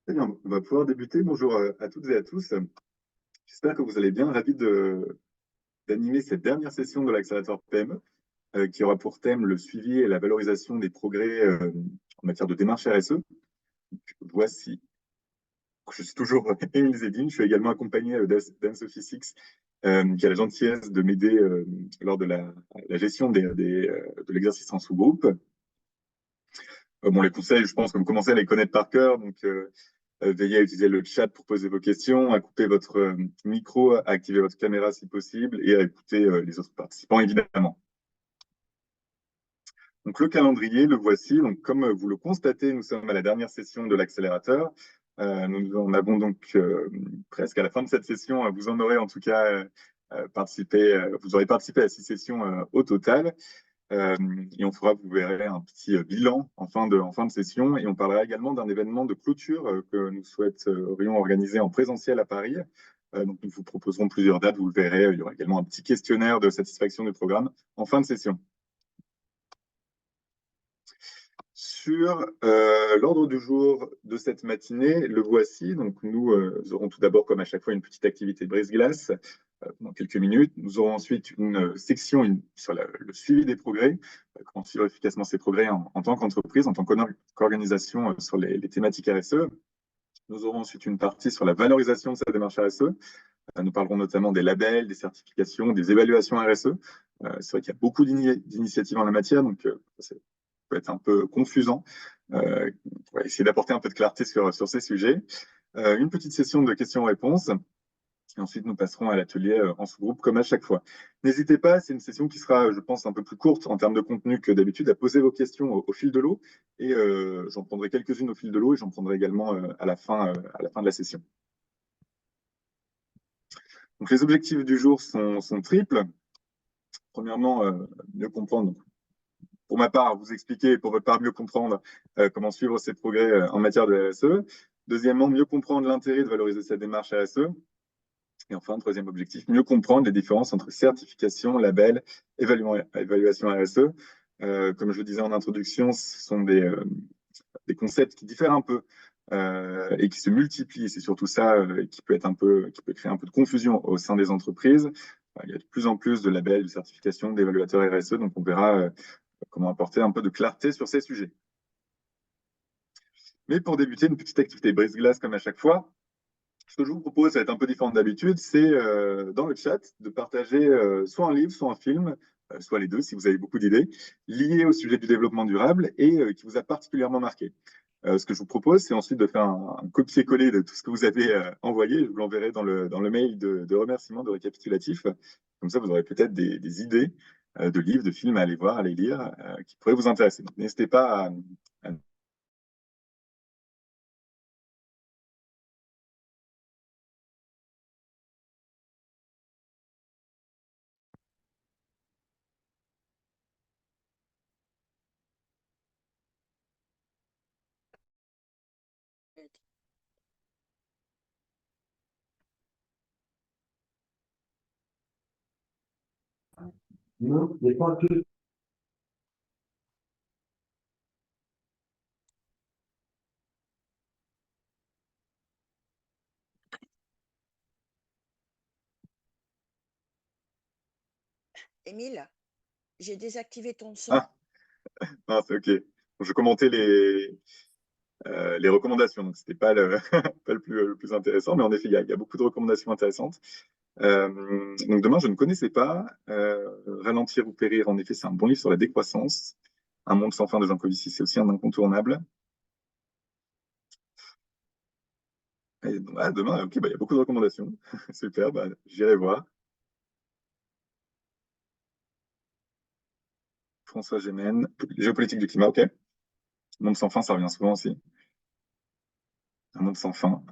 Très bien, on va pouvoir débuter. Bonjour à toutes et à tous. J'espère que vous allez bien. Ravi d'animer cette dernière session de l'accélérateur PME qui aura pour thème le suivi et la valorisation des progrès en matière de démarche RSE. Voici, je suis toujours Émile Zedine. Je suis également accompagné d'Anne-Sophie Six qui a la gentillesse de m'aider lors de la gestion de l'exercice en sous-groupe. Bon, les conseils, je pense que vous commencez à les connaître par cœur. Donc, veillez à utiliser le chat pour poser vos questions, à couper votre micro, à activer votre caméra si possible et à écouter les autres participants, évidemment. Donc, le calendrier, le voici. Donc, comme vous le constatez, nous sommes à la dernière session de l'accélérateur. Nous en avons donc presque à la fin de cette session. Vous en aurez en tout cas participé, vous aurez participé à 6 sessions au total. Et on fera, vous verrez, un petit bilan en fin de session. Et on parlera également d'un événement de clôture que nous souhaiterions organiser en présentiel à Paris. Donc, nous vous proposerons plusieurs dates, vous le verrez. Il y aura également un petit questionnaire de satisfaction du programme en fin de session. Sur l'ordre du jour de cette matinée, le voici. Donc, nous aurons tout d'abord, comme à chaque fois, une petite activité brise-glace pendant quelques minutes. Nous aurons ensuite une section sur le suivi des progrès, comment suivre efficacement ces progrès en tant qu'entreprise, en tant qu'organisation sur les thématiques RSE. Nous aurons ensuite une partie sur la valorisation de sa démarche RSE. Nous parlerons notamment des labels, des certifications, des évaluations RSE. C'est vrai qu'il y a beaucoup d'initiatives en la matière, donc ça peut être un peu confusant. On va essayer d'apporter un peu de clarté sur ces sujets. Une petite session de questions-réponses. Et ensuite, nous passerons à l'atelier en sous-groupe, comme à chaque fois. N'hésitez pas, c'est une session qui sera, je pense, un peu plus courte en termes de contenu que d'habitude, à poser vos questions au fil de l'eau. Et j'en prendrai quelques-unes au fil de l'eau et j'en prendrai également à la fin de la session. Donc, les objectifs du jour sont triples. Premièrement, mieux comprendre. Pour ma part, vous expliquer, pour votre part, mieux comprendre comment suivre ces progrès en matière de RSE. Deuxièmement, mieux comprendre l'intérêt de valoriser cette démarche RSE. Et enfin, troisième objectif, mieux comprendre les différences entre certification, label, évaluation RSE. Comme je le disais en introduction, ce sont des concepts qui diffèrent un peu et qui se multiplient. C'est surtout ça qui peut créer un peu de confusion au sein des entreprises. Il y a de plus en plus de labels, de certifications, d'évaluateurs RSE, donc on verra comment apporter un peu de clarté sur ces sujets. Mais pour débuter, une petite activité brise-glace comme à chaque fois. Ce que je vous propose, ça va être un peu différent d'habitude, c'est dans le chat de partager soit un livre, soit un film, soit les deux si vous avez beaucoup d'idées, liés au sujet du développement durable et qui vous a particulièrement marqué. Ce que je vous propose, c'est ensuite de faire un copier-coller de tout ce que vous avez envoyé. Je vous l'enverrai dans le mail de remerciement, de récapitulatif. Comme ça, vous aurez peut-être des idées de livres, de films à aller voir, à aller lire, qui pourraient vous intéresser. Donc, n'hésitez pas à Non, il n'est pas que. Émile, j'ai désactivé ton son. Ah, non, c'est OK. Je commentais les recommandations, donc c'était pas pas le plus intéressant, mais en effet, il y a beaucoup de recommandations intéressantes. Donc demain, je ne connaissais pas. Ralentir ou périr, en effet, c'est un bon livre sur la décroissance. Un monde sans fin de Jean Covici, c'est aussi un incontournable. Et, demain, ok, bah, il y a beaucoup de recommandations. Super, bah, j'irai voir. François Gémen, géopolitique du climat, ok. Monde sans fin, ça revient souvent aussi. Un monde sans fin.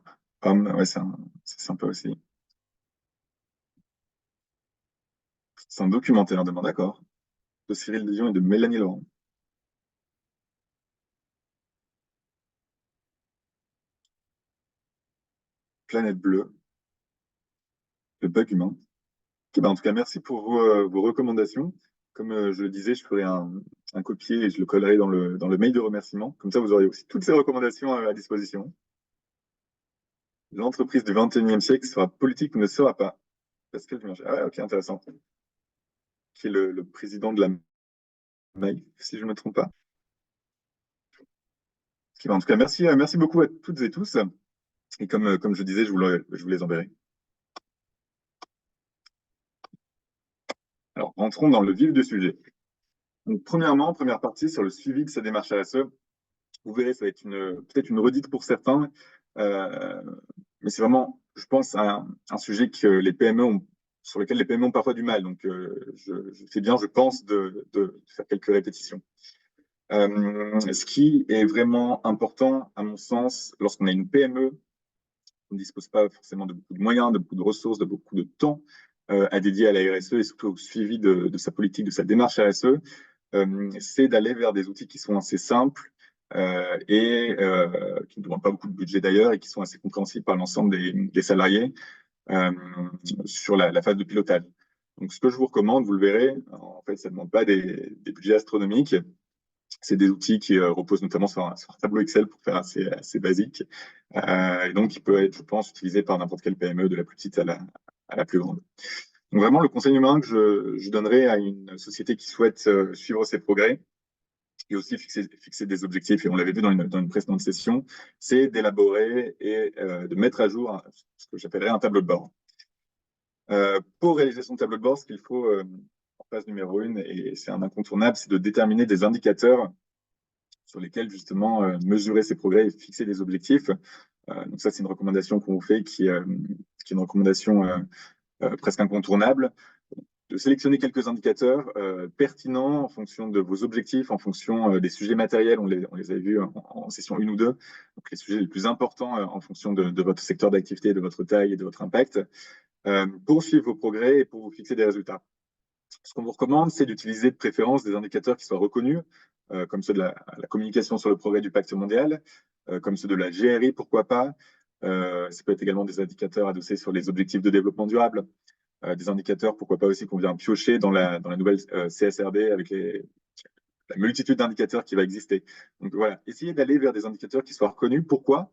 Homme, ouais, c'est sympa aussi. C'est un documentaire demain, d'accord. De Cyril Dion et de Mélanie Laurent. Planète bleue, le bug humain. Ok, bah, en tout cas, merci pour vos recommandations. Comme je le disais, je ferai un copier et je le collerai dans le mail de remerciement. Comme ça, vous aurez aussi toutes ces recommandations à disposition. L'entreprise du 21e siècle sera politique ou ne sera pas. Pascal Duverger. Ah ouais, ok, intéressant. Qui est le président de la MAIF, si je ne me trompe pas. En tout cas, merci beaucoup à toutes et tous. Et comme je disais, je vous les enverrai. Alors, entrons dans le vif du sujet. Donc, premièrement, première partie sur le suivi de sa démarche RSE. Vous verrez, ça va être peut-être une redite pour certains, euh, mais c'est vraiment, je pense, un sujet sur lequel les PME ont parfois du mal. Donc, je fais bien, je pense, de faire quelques répétitions. Ce qui est vraiment important, à mon sens, lorsqu'on a une PME, on ne dispose pas forcément de beaucoup de moyens, de beaucoup de ressources, de beaucoup de temps à dédier à la RSE et surtout au suivi de sa politique, de sa démarche RSE, c'est d'aller vers des outils qui sont assez simples et qui ne demandent pas beaucoup de budget d'ailleurs et qui sont assez compréhensibles par l'ensemble des salariés euh, sur la phase de pilotage. Donc, ce que je vous recommande, vous le verrez, en fait, ça ne demande pas des budgets astronomiques. C'est des outils qui reposent notamment sur un tableau Excel pour faire assez basique. Et donc, qui peut être, je pense, utilisé par n'importe quelle PME, de la plus petite à la plus grande. Donc, vraiment, le conseil humain que je donnerais à une société qui souhaite suivre ses progrès et aussi fixer des objectifs, et on l'avait vu dans une précédente session, c'est d'élaborer et de mettre à jour ce que j'appellerais un tableau de bord. Pour réaliser son tableau de bord, ce qu'il faut en phase numéro 1, et c'est un incontournable, c'est de déterminer des indicateurs sur lesquels justement mesurer ses progrès et fixer des objectifs. Donc ça, c'est une recommandation qu'on vous fait qui est une recommandation presque incontournable, de sélectionner quelques indicateurs pertinents en fonction de vos objectifs, en fonction des sujets matériels, on les avait vus en session 1 ou 2, donc les sujets les plus importants en fonction de votre secteur d'activité, de votre taille et de votre impact, pour suivre vos progrès et pour vous fixer des résultats. Ce qu'on vous recommande, c'est d'utiliser de préférence des indicateurs qui soient reconnus, comme ceux de la communication sur le progrès du pacte mondial, comme ceux de la GRI, pourquoi pas. Ça peut être également des indicateurs adossés sur les objectifs de développement durable, des indicateurs, pourquoi pas aussi qu'on vient piocher dans la nouvelle CSRD avec la multitude d'indicateurs qui va exister. Donc voilà, essayez d'aller vers des indicateurs qui soient reconnus. Pourquoi?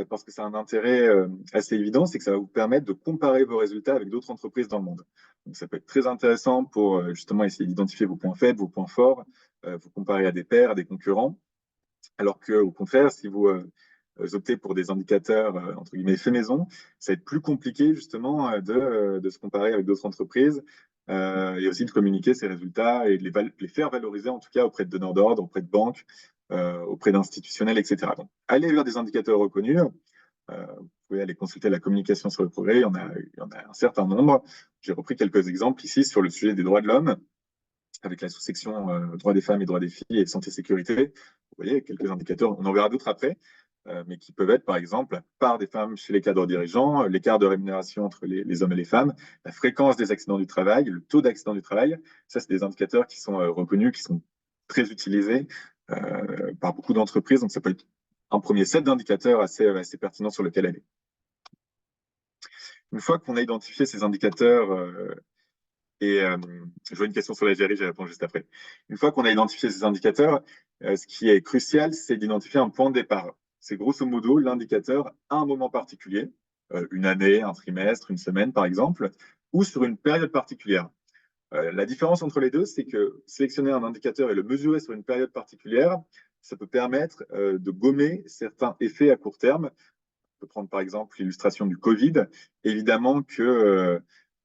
Parce que c'est un intérêt assez évident, c'est que ça va vous permettre de comparer vos résultats avec d'autres entreprises dans le monde. Donc ça peut être très intéressant pour justement essayer d'identifier vos points faibles, vos points forts, vous comparer à des pairs, à des concurrents. Alors qu'au contraire, si vous optez pour des indicateurs entre guillemets fait maison, ça va être plus compliqué justement de se comparer avec d'autres entreprises et aussi de communiquer ces résultats et de les faire valoriser en tout cas auprès de donneurs d'ordre, auprès de banques, auprès d'institutionnels, etc. Donc, allez vers des indicateurs reconnus. Vous pouvez aller consulter la communication sur le progrès, il y en a un certain nombre. J'ai repris quelques exemples ici sur le sujet des droits de l'homme, avec la sous-section droits des femmes et droits des filles et santé-sécurité. Vous voyez, quelques indicateurs, on en verra d'autres après, mais qui peuvent être, par exemple, la part des femmes chez les cadres dirigeants, l'écart de rémunération entre les hommes et les femmes, la fréquence des accidents du travail, le taux d'accident du travail. Ça, c'est des indicateurs qui sont reconnus, qui sont très utilisés par beaucoup d'entreprises. Donc, ça peut être un premier set d'indicateurs assez pertinent sur lequel aller. Une fois qu'on a identifié ces indicateurs, et je vois une question sur la GRI, j'y réponds juste après. Une fois qu'on a identifié ces indicateurs, ce qui est crucial, c'est d'identifier un point de départ. C'est grosso modo l'indicateur à un moment particulier, une année, un trimestre, une semaine par exemple, ou sur une période particulière. La différence entre les deux, c'est que sélectionner un indicateur et le mesurer sur une période particulière, ça peut permettre de gommer certains effets à court terme. On peut prendre par exemple l'illustration du Covid. Évidemment que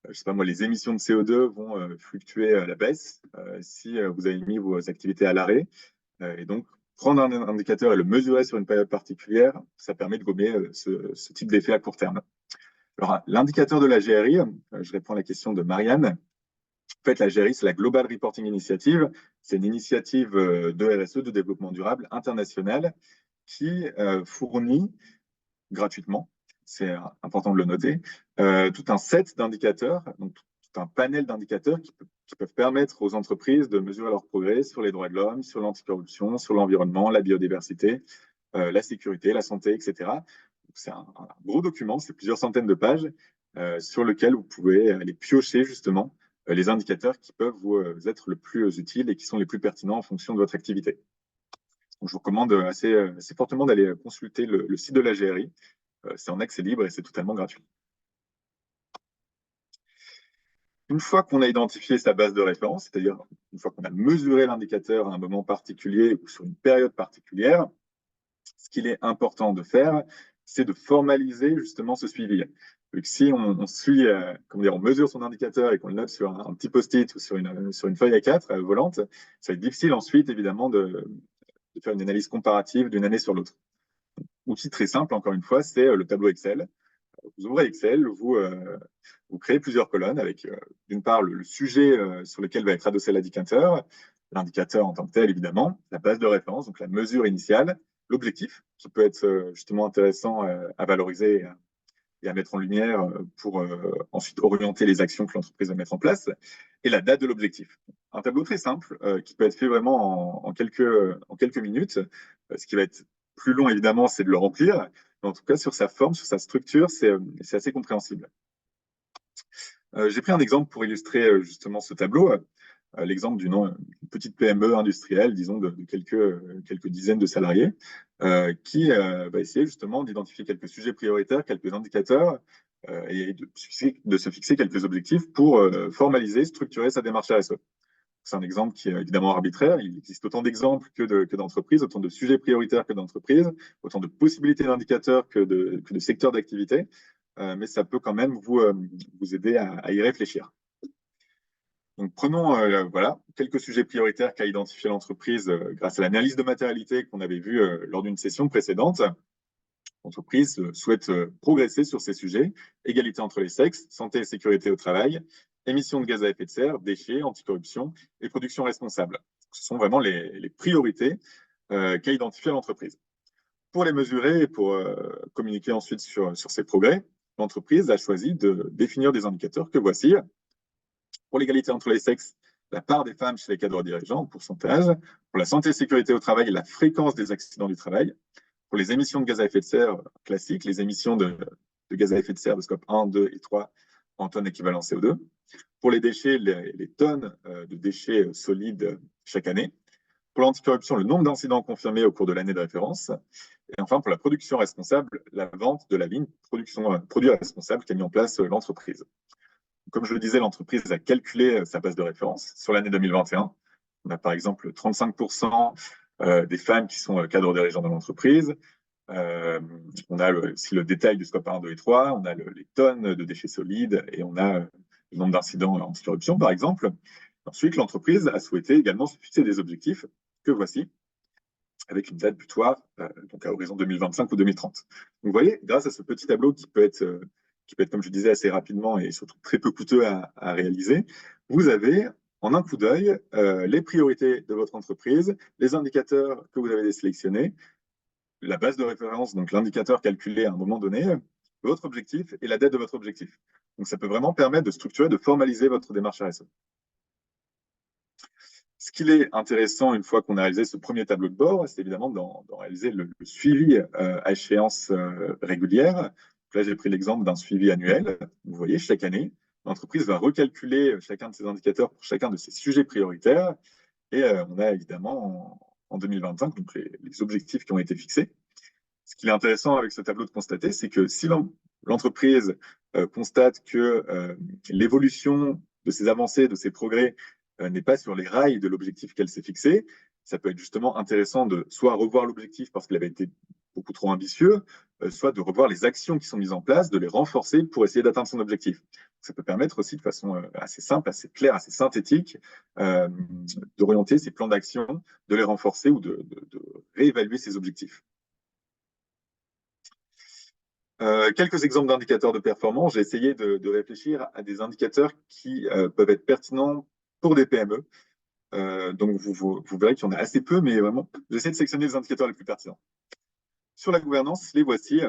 je sais pas moi, les émissions de CO2 vont fluctuer à la baisse si vous avez mis vos activités à l'arrêt. Et donc, prendre un indicateur et le mesurer sur une période particulière, ça permet de gommer ce type d'effet à court terme. Alors, l'indicateur de la GRI, je réponds à la question de Marianne. En fait, la GRI, c'est la Global Reporting Initiative. C'est une initiative de RSE, de développement durable international, qui fournit gratuitement, c'est important de le noter, tout un set d'indicateurs, donc tout un panel d'indicateurs qui peuvent permettre aux entreprises de mesurer leur progrès sur les droits de l'homme, sur l'anticorruption, sur l'environnement, la biodiversité, la sécurité, la santé, etc. C'est un gros document, c'est plusieurs centaines de pages sur lequel vous pouvez aller piocher justement les indicateurs qui peuvent vous être le plus utiles et qui sont les plus pertinents en fonction de votre activité. Donc, je vous recommande assez fortement d'aller consulter le site de la GRI. c'est en accès libre et c'est totalement gratuit. Une fois qu'on a identifié sa base de référence, c'est-à-dire une fois qu'on a mesuré l'indicateur à un moment particulier ou sur une période particulière, ce qu'il est important de faire, c'est de formaliser justement ce suivi. Donc, si on suit, comment dire, on mesure son indicateur et qu'on le note sur un petit post-it ou sur une feuille A4 volante, ça va être difficile ensuite, évidemment, de faire une analyse comparative d'une année sur l'autre. Outil très simple, encore une fois, c'est le tableau Excel. Vous ouvrez Excel, vous créez plusieurs colonnes avec, d'une part, le sujet sur lequel va être adossé l'indicateur en tant que tel, évidemment, la base de référence, donc la mesure initiale, l'objectif, qui peut être justement intéressant à valoriser et à mettre en lumière pour ensuite orienter les actions que l'entreprise va mettre en place, et la date de l'objectif. Un tableau très simple qui peut être fait vraiment en quelques minutes. Ce qui va être plus long, évidemment, c'est de le remplir, mais en tout cas, sur sa forme, sur sa structure, c'est assez compréhensible. J'ai pris un exemple pour illustrer justement ce tableau, l'exemple d'une petite PME industrielle, disons de quelques dizaines de salariés, qui va essayer justement d'identifier quelques sujets prioritaires, quelques indicateurs, et de se fixer quelques objectifs pour formaliser, structurer sa démarche RSE. C'est un exemple qui est évidemment arbitraire. Il existe autant d'exemples que d'entreprises, autant de sujets prioritaires que d'entreprises, autant de possibilités d'indicateurs que de secteurs d'activité. Mais ça peut quand même vous aider à y réfléchir. Donc, prenons voilà, quelques sujets prioritaires qu'a identifié l'entreprise grâce à l'analyse de matérialité qu'on avait vue lors d'une session précédente. L'entreprise souhaite progresser sur ces sujets: égalité entre les sexes, santé et sécurité au travail, émissions de gaz à effet de serre, déchets, anticorruption et production responsable. Ce sont vraiment les priorités qu'a identifiées l'entreprise. Pour les mesurer et pour communiquer ensuite sur ces progrès, l'entreprise a choisi de définir des indicateurs que voici. Pour l'égalité entre les sexes, la part des femmes chez les cadres dirigeants en pourcentage. Pour la santé et sécurité au travail, la fréquence des accidents du travail. Pour les émissions de gaz à effet de serre classiques, les émissions de gaz à effet de serre de scope 1, 2 et 3 en tonnes équivalent CO2. Pour les déchets, les tonnes de déchets solides chaque année. Pour l'anticorruption, le nombre d'incidents confirmés au cours de l'année de référence. Et enfin, pour la production responsable, la vente de la ligne produit responsable qu'a mis en place l'entreprise. Comme je le disais, l'entreprise a calculé sa base de référence sur l'année 2021. On a par exemple 35% des femmes qui sont cadres dirigeants de l'entreprise. On a aussi le détail du scope 1, 2 et 3. On a les tonnes de déchets solides et on a le nombre d'incidents anticorruption, par exemple. Ensuite, l'entreprise a souhaité également se fixer des objectifs que voici, avec une date butoir, donc à horizon 2025 ou 2030. Donc, vous voyez, grâce à ce petit tableau qui peut être, comme je disais, assez rapidement et surtout très peu coûteux à réaliser, vous avez en un coup d'œil les priorités de votre entreprise, les indicateurs que vous avez sélectionnés, la base de référence, donc l'indicateur calculé à un moment donné, votre objectif et la date de votre objectif. Donc, ça peut vraiment permettre de structurer, de formaliser votre démarche RSE. Ce qu'il est intéressant, une fois qu'on a réalisé ce premier tableau de bord, c'est évidemment d'en réaliser le suivi à échéance régulière. Donc là, j'ai pris l'exemple d'un suivi annuel. Vous voyez, chaque année, l'entreprise va recalculer chacun de ses indicateurs pour chacun de ses sujets prioritaires. Et on a évidemment en 2025 donc les objectifs qui ont été fixés. Ce qui est intéressant avec ce tableau de constater, c'est que si l'entreprise constate que l'évolution de ses avancées, de ses progrès, n'est pas sur les rails de l'objectif qu'elle s'est fixé, ça peut être justement intéressant de soit revoir l'objectif parce qu'il avait été beaucoup trop ambitieux, soit de revoir les actions qui sont mises en place, de les renforcer pour essayer d'atteindre son objectif. Ça peut permettre aussi de façon assez simple, assez claire, assez synthétique, d'orienter ses plans d'action, de les renforcer ou de réévaluer ses objectifs. Quelques exemples d'indicateurs de performance. J'ai essayé de réfléchir à des indicateurs qui peuvent être pertinents pour des PME. Donc, vous verrez qu'il y en a assez peu, mais vraiment, j'essaie de sélectionner les indicateurs les plus pertinents. Sur la gouvernance, les voici.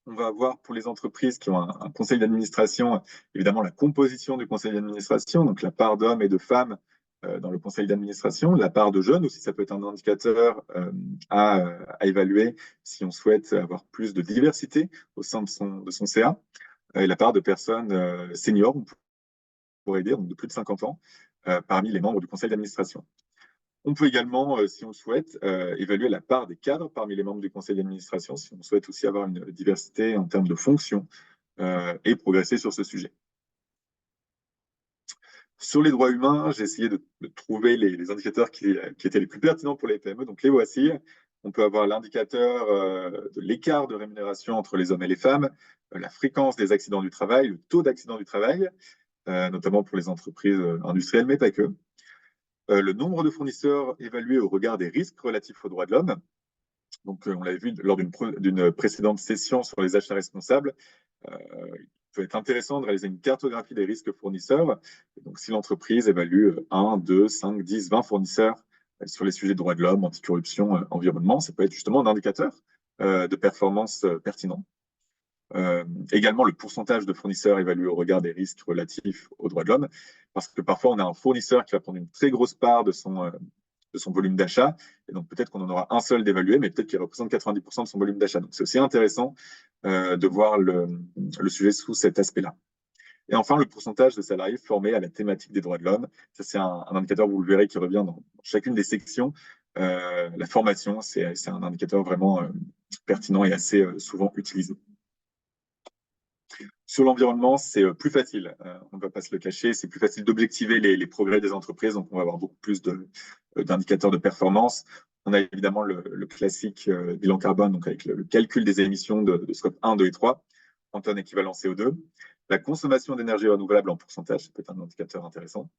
On va avoir pour les entreprises qui ont un conseil d'administration, évidemment, la composition du conseil d'administration, donc la part d'hommes et de femmes dans le conseil d'administration, la part de jeunes aussi, ça peut être un indicateur à évaluer si on souhaite avoir plus de diversité au sein de son CA, et la part de personnes seniors, on pourrait dire, donc de plus de 50 ans, parmi les membres du conseil d'administration. On peut également, si on le souhaite, évaluer la part des cadres parmi les membres du conseil d'administration, si on souhaite aussi avoir une diversité en termes de fonctions et progresser sur ce sujet. Sur les droits humains, j'ai essayé de trouver les indicateurs qui étaient les plus pertinents pour les PME. Donc les voici. On peut avoir l'indicateur de l'écart de rémunération entre les hommes et les femmes, la fréquence des accidents du travail, le taux d'accident du travail, notamment pour les entreprises industrielles, mais pas que. Le nombre de fournisseurs évalués au regard des risques relatifs aux droits de l'homme. Donc, on l'avait vu lors d'une précédente session sur les achats responsables. Il peut être intéressant de réaliser une cartographie des risques fournisseurs. Donc, si l'entreprise évalue 1, 2, 5, 10, 20 fournisseurs sur les sujets de droits de l'homme, anticorruption, environnement, ça peut être justement un indicateur de performance pertinent. Également, le pourcentage de fournisseurs évalués au regard des risques relatifs aux droits de l'homme, parce que parfois, on a un fournisseur qui va prendre une très grosse part de son volume d'achat, et donc peut-être qu'on en aura un seul d'évalué, mais peut-être qu'il représente 90% de son volume d'achat. Donc, c'est aussi intéressant de voir le sujet sous cet aspect-là. Et enfin, le pourcentage de salariés formés à la thématique des droits de l'homme. Ça, c'est un indicateur, vous le verrez, qui revient dans chacune des sections. La formation, c'est un indicateur vraiment pertinent et assez souvent utilisé. Sur l'environnement, c'est plus facile, on ne va pas se le cacher, c'est plus facile d'objectiver les progrès des entreprises, donc on va avoir beaucoup plus d'indicateurs de performance. On a évidemment le classique bilan carbone, donc avec le calcul des émissions de scope 1, 2 et 3 en tonnes équivalent CO2. La consommation d'énergie renouvelable en pourcentage, ça peut être un indicateur intéressant.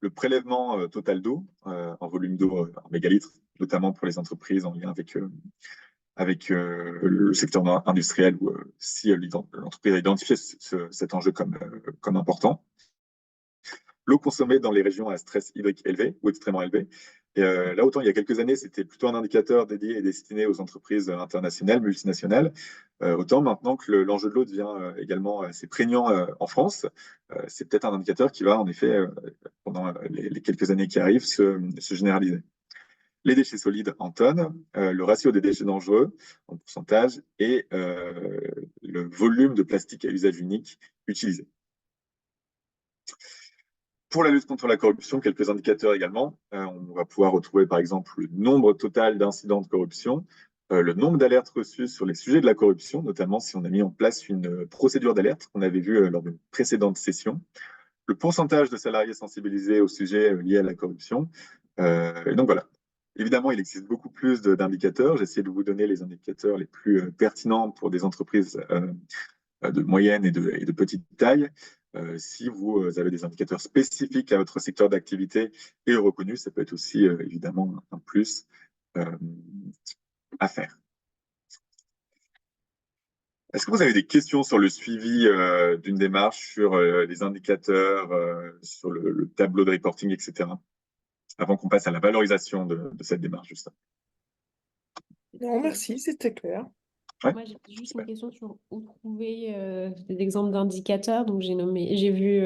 Le prélèvement total d'eau en volume d'eau en mégalitres, notamment pour les entreprises en lien avec le secteur industriel ou si l'entreprise a identifié cet enjeu comme important. L'eau consommée dans les régions à stress hydrique élevé ou extrêmement élevé. Et là, autant il y a quelques années, c'était plutôt un indicateur dédié et destiné aux entreprises internationales, multinationales. Autant maintenant que l'enjeu de l'eau devient également assez prégnant en France, c'est peut-être un indicateur qui va en effet, pendant les quelques années qui arrivent, se généraliser. Les déchets solides en tonnes, le ratio des déchets dangereux en pourcentage et le volume de plastique à usage unique utilisé. Pour la lutte contre la corruption, quelques indicateurs également. On va pouvoir retrouver par exemple le nombre total d'incidents de corruption, le nombre d'alertes reçues sur les sujets de la corruption, notamment si on a mis en place une procédure d'alerte qu'on avait vue lors d'une précédente session, le pourcentage de salariés sensibilisés au sujet lié à la corruption. Et donc voilà. Évidemment, il existe beaucoup plus d'indicateurs. J'ai essayé de vous donner les indicateurs les plus pertinents pour des entreprises de moyenne et de petite taille. Si vous avez des indicateurs spécifiques à votre secteur d'activité et reconnus, ça peut être aussi évidemment un plus à faire. Est-ce que vous avez des questions sur le suivi d'une démarche, sur les indicateurs, sur le tableau de reporting, etc., avant qu'on passe à la valorisation de cette démarche, juste? Non, merci, c'était clair. Ouais. Moi, j'ai juste une question sur où trouver des exemples d'indicateurs. Donc, j'ai vu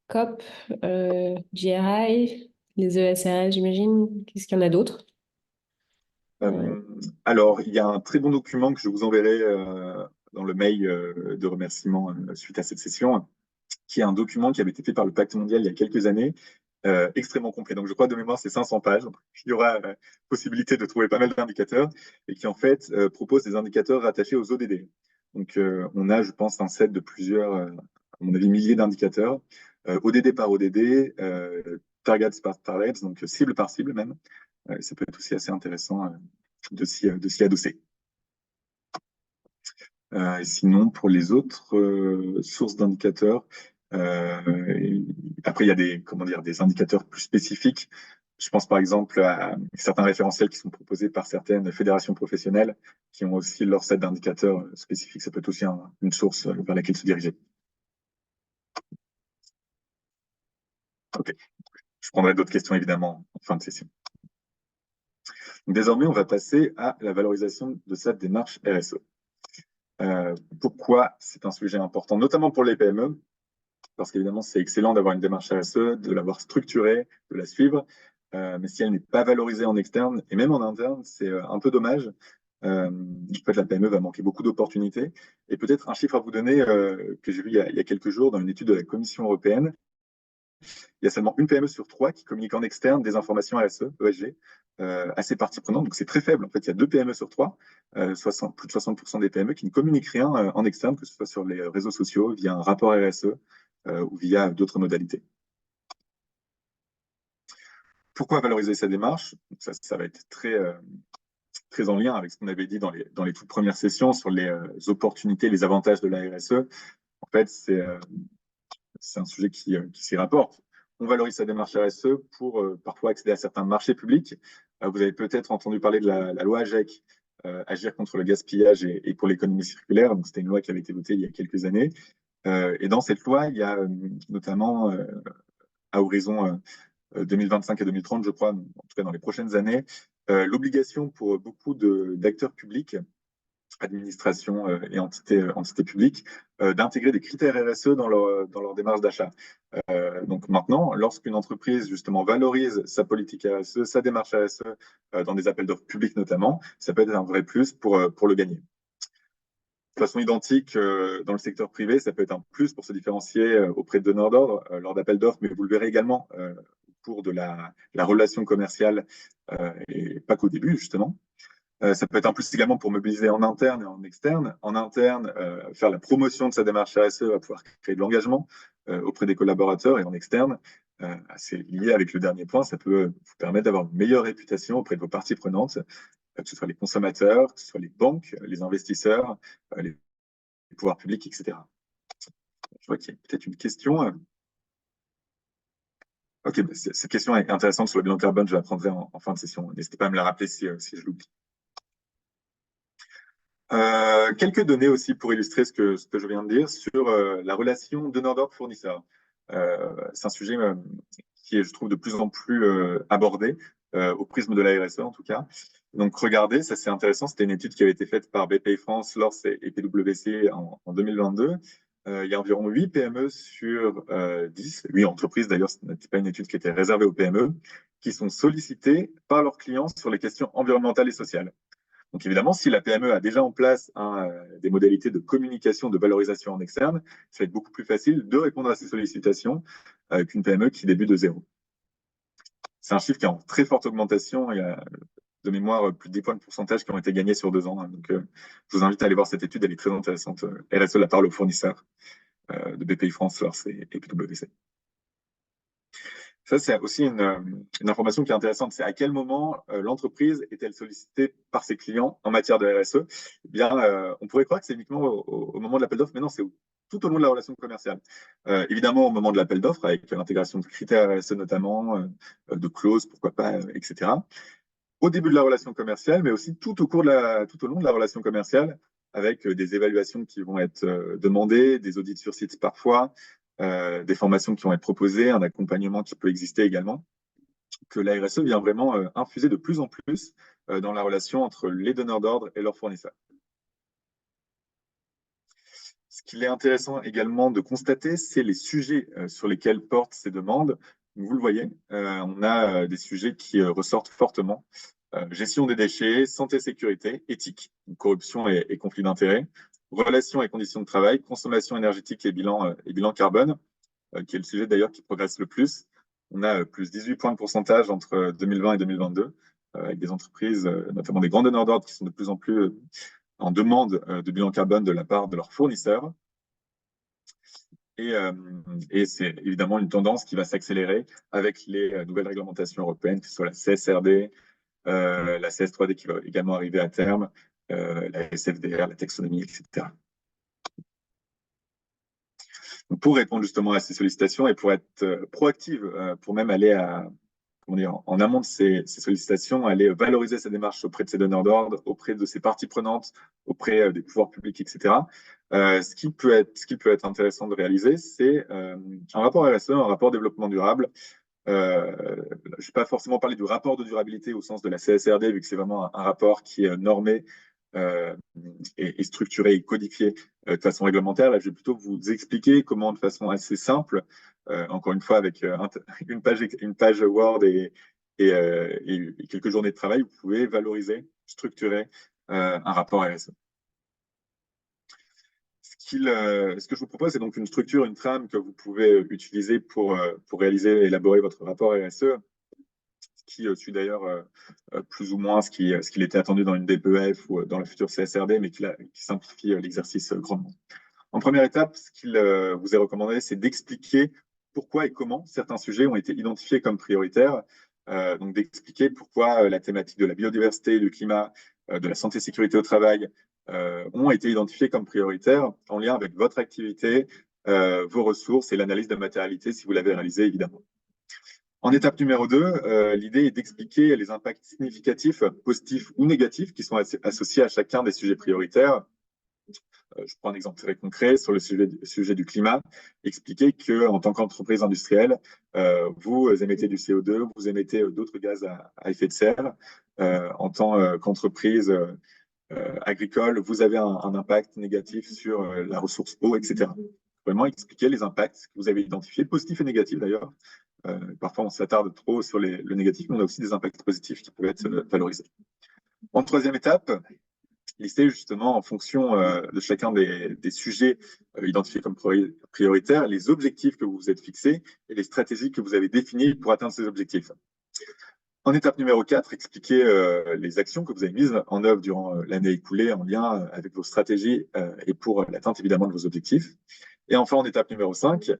COP, GRI, les ESRL, j'imagine. Qu'est-ce qu'il y en a d'autres? Alors, il y a un très bon document que je vous enverrai dans le mail de remerciement suite à cette session, qui est un document qui avait été fait par le Pacte mondial il y a quelques années, extrêmement complet. Donc, je crois de mémoire, c'est 500 pages. Il y aura possibilité de trouver pas mal d'indicateurs et qui, en fait, propose des indicateurs rattachés aux ODD. Donc, on a, je pense, un set de plusieurs, à mon avis, milliers d'indicateurs, ODD par ODD, targets par targets, donc cible par cible même. Ça peut être aussi assez intéressant de s'y adosser. Sinon, pour les autres sources d'indicateurs, après, il y a des indicateurs plus spécifiques. Je pense par exemple à certains référentiels qui sont proposés par certaines fédérations professionnelles qui ont aussi leur set d'indicateurs spécifiques. Ça peut être aussi une source vers laquelle se diriger. Ok. Je prendrai d'autres questions évidemment en fin de session. Donc, désormais, on va passer à la valorisation de cette démarche RSE. Pourquoi c'est un sujet important, notamment pour les PME? Parce qu'évidemment, c'est excellent d'avoir une démarche RSE, de l'avoir structurée, de la suivre. Mais si elle n'est pas valorisée en externe et même en interne, c'est un peu dommage. En fait, la PME va manquer beaucoup d'opportunités. Et peut-être un chiffre à vous donner que j'ai vu il y a quelques jours dans une étude de la Commission européenne. il y a seulement une PME sur 3 qui communique en externe des informations RSE, ESG, à ses parties prenantes. Donc c'est très faible. En fait, il y a 2 PME sur 3, plus de 60% des PME qui ne communiquent rien en externe, que ce soit sur les réseaux sociaux, via un rapport RSE ou via d'autres modalités. Pourquoi valoriser sa démarche? Ça va être très en lien avec ce qu'on avait dit dans les toutes premières sessions sur les opportunités, les avantages de la RSE. En fait, c'est un sujet qui s'y rapporte. On valorise sa démarche RSE pour parfois accéder à certains marchés publics. Vous avez peut-être entendu parler de la loi AGEC, Agir contre le gaspillage et pour l'économie circulaire. Donc, c'était une loi qui avait été votée il y a quelques années. Et dans cette loi, il y a notamment à horizon 2025 et 2030, je crois, en tout cas dans les prochaines années, l'obligation pour beaucoup d'acteurs publics, administrations et entités publiques, d'intégrer des critères RSE dans leur démarche d'achat. Donc maintenant, lorsqu'une entreprise justement valorise sa politique RSE, sa démarche RSE, dans des appels d'offres publics notamment, ça peut être un vrai plus pour le gagner. De façon identique, dans le secteur privé, ça peut être un plus pour se différencier auprès de donneurs d'ordre lors d'appels d'offres, mais vous le verrez également au cours de la relation commerciale et pas qu'au début, justement. Ça peut être un plus également pour mobiliser en interne et en externe. En interne, faire la promotion de sa démarche RSE va pouvoir créer de l'engagement auprès des collaborateurs, et en externe, c'est lié avec le dernier point, ça peut vous permettre d'avoir une meilleure réputation auprès de vos parties prenantes, que ce soit les consommateurs, que ce soit les banques, les investisseurs, les pouvoirs publics, etc. Je vois qu'il y a peut-être une question. Ok, bah, cette question est intéressante sur le bilan carbone, je la prendrai en fin de session. N'hésitez pas à me la rappeler si je l'oublie. Quelques données aussi pour illustrer ce que je viens de dire sur la relation donneur d'ordre-fournisseur. C'est un sujet qui est, je trouve, de plus en plus abordé au prisme de la RSE en tout cas. Donc regardez, ça c'est intéressant, c'était une étude qui avait été faite par BPI France, LORS et PwC en 2022. Il y a environ 8 PME sur 10, 8 entreprises d'ailleurs, ce n'était pas une étude qui était réservée aux PME, qui sont sollicitées par leurs clients sur les questions environnementales et sociales. Donc évidemment, si la PME a déjà en place des modalités de communication, de valorisation en externe, ça va être beaucoup plus facile de répondre à ces sollicitations qu'une PME qui débute de zéro. C'est un chiffre qui est en très forte augmentation. Il y a de mémoire plus de 10 points de pourcentage qui ont été gagnés sur 2 ans. Donc je vous invite à aller voir cette étude, elle est très intéressante. RSE, la parole aux fournisseurs de BPI France, LORS et PwC. Ça, c'est aussi une information qui est intéressante. C'est à quel moment l'entreprise est-elle sollicitée par ses clients en matière de RSE? Eh bien, on pourrait croire que c'est uniquement au moment de l'appel d'offres, mais non, c'est tout au long de la relation commerciale. Évidemment, au moment de l'appel d'offres, avec l'intégration de critères RSE notamment, de clauses, pourquoi pas, etc. Au début de la relation commerciale, mais aussi tout au long de la relation commerciale, avec des évaluations qui vont être demandées, des audits sur site parfois, des formations qui vont être proposées, un accompagnement qui peut exister également, que la RSE vient vraiment infuser de plus en plus dans la relation entre les donneurs d'ordre et leurs fournisseurs. Ce qu'il est intéressant également de constater, c'est les sujets sur lesquels portent ces demandes. Vous le voyez, on a des sujets qui ressortent fortement. Gestion des déchets, santé, sécurité, éthique, corruption et conflit d'intérêts, relations et conditions de travail, consommation énergétique et bilan carbone, qui est le sujet d'ailleurs qui progresse le plus. On a plus 18 points de pourcentage entre 2020 et 2022, avec des entreprises, notamment des grands donneurs d'ordre, qui sont de plus en plus en demande de bilan carbone de la part de leurs fournisseurs. Et c'est évidemment une tendance qui va s'accélérer avec les nouvelles réglementations européennes, que ce soit la CSRD, la CS3D qui va également arriver à terme, la SFDR, la taxonomie, etc. Donc pour répondre justement à ces sollicitations et pour être proactive, pour même aller en amont de ces sollicitations, aller valoriser sa démarche auprès de ses donneurs d'ordre, auprès de ses parties prenantes, auprès des pouvoirs publics, etc. Ce qui peut être intéressant de réaliser, c'est un rapport RSE, un rapport développement durable. Je ne vais pas forcément parler du rapport de durabilité au sens de la CSRD, vu que c'est vraiment un rapport qui est normé et structuré et codifié de façon réglementaire. Là, je vais plutôt vous expliquer comment, de façon assez simple, encore une fois avec une page Word et quelques journées de travail, vous pouvez valoriser, structurer un rapport RSE. Ce Ce que je vous propose, c'est donc une structure, une trame que vous pouvez utiliser pour réaliser et élaborer votre rapport RSE, qui suit d'ailleurs plus ou moins ce qu'il était attendu dans une DPEF ou dans la future CSRD, mais qui simplifie l'exercice grandement. En première étape, ce qu'il vous est recommandé, c'est d'expliquer pourquoi et comment certains sujets ont été identifiés comme prioritaires. Donc d'expliquer pourquoi la thématique de la biodiversité, du climat, de la santé et sécurité au travail ont été identifiés comme prioritaires en lien avec votre activité, vos ressources et l'analyse de matérialité si vous l'avez réalisé évidemment. En étape numéro 2, l'idée est d'expliquer les impacts significatifs, positifs ou négatifs, qui sont associés à chacun des sujets prioritaires. Je prends un exemple très concret sur le sujet du climat. Expliquer qu'en tant qu'entreprise industrielle, vous émettez du CO2, vous émettez d'autres gaz à effet de serre. En tant qu'entreprise agricole, vous avez un impact négatif sur la ressource eau, etc. Vraiment expliquer les impacts que vous avez identifiés, positifs et négatifs d'ailleurs. Parfois, on s'attarde trop sur le négatif, mais on a aussi des impacts positifs qui peuvent être valorisés. En troisième étape, lister justement en fonction de chacun des sujets identifiés comme prioritaires les objectifs que vous vous êtes fixés et les stratégies que vous avez définies pour atteindre ces objectifs. En étape numéro 4, expliquer les actions que vous avez mises en œuvre durant l'année écoulée en lien avec vos stratégies et pour l'atteinte évidemment de vos objectifs. Et enfin, en étape numéro 5,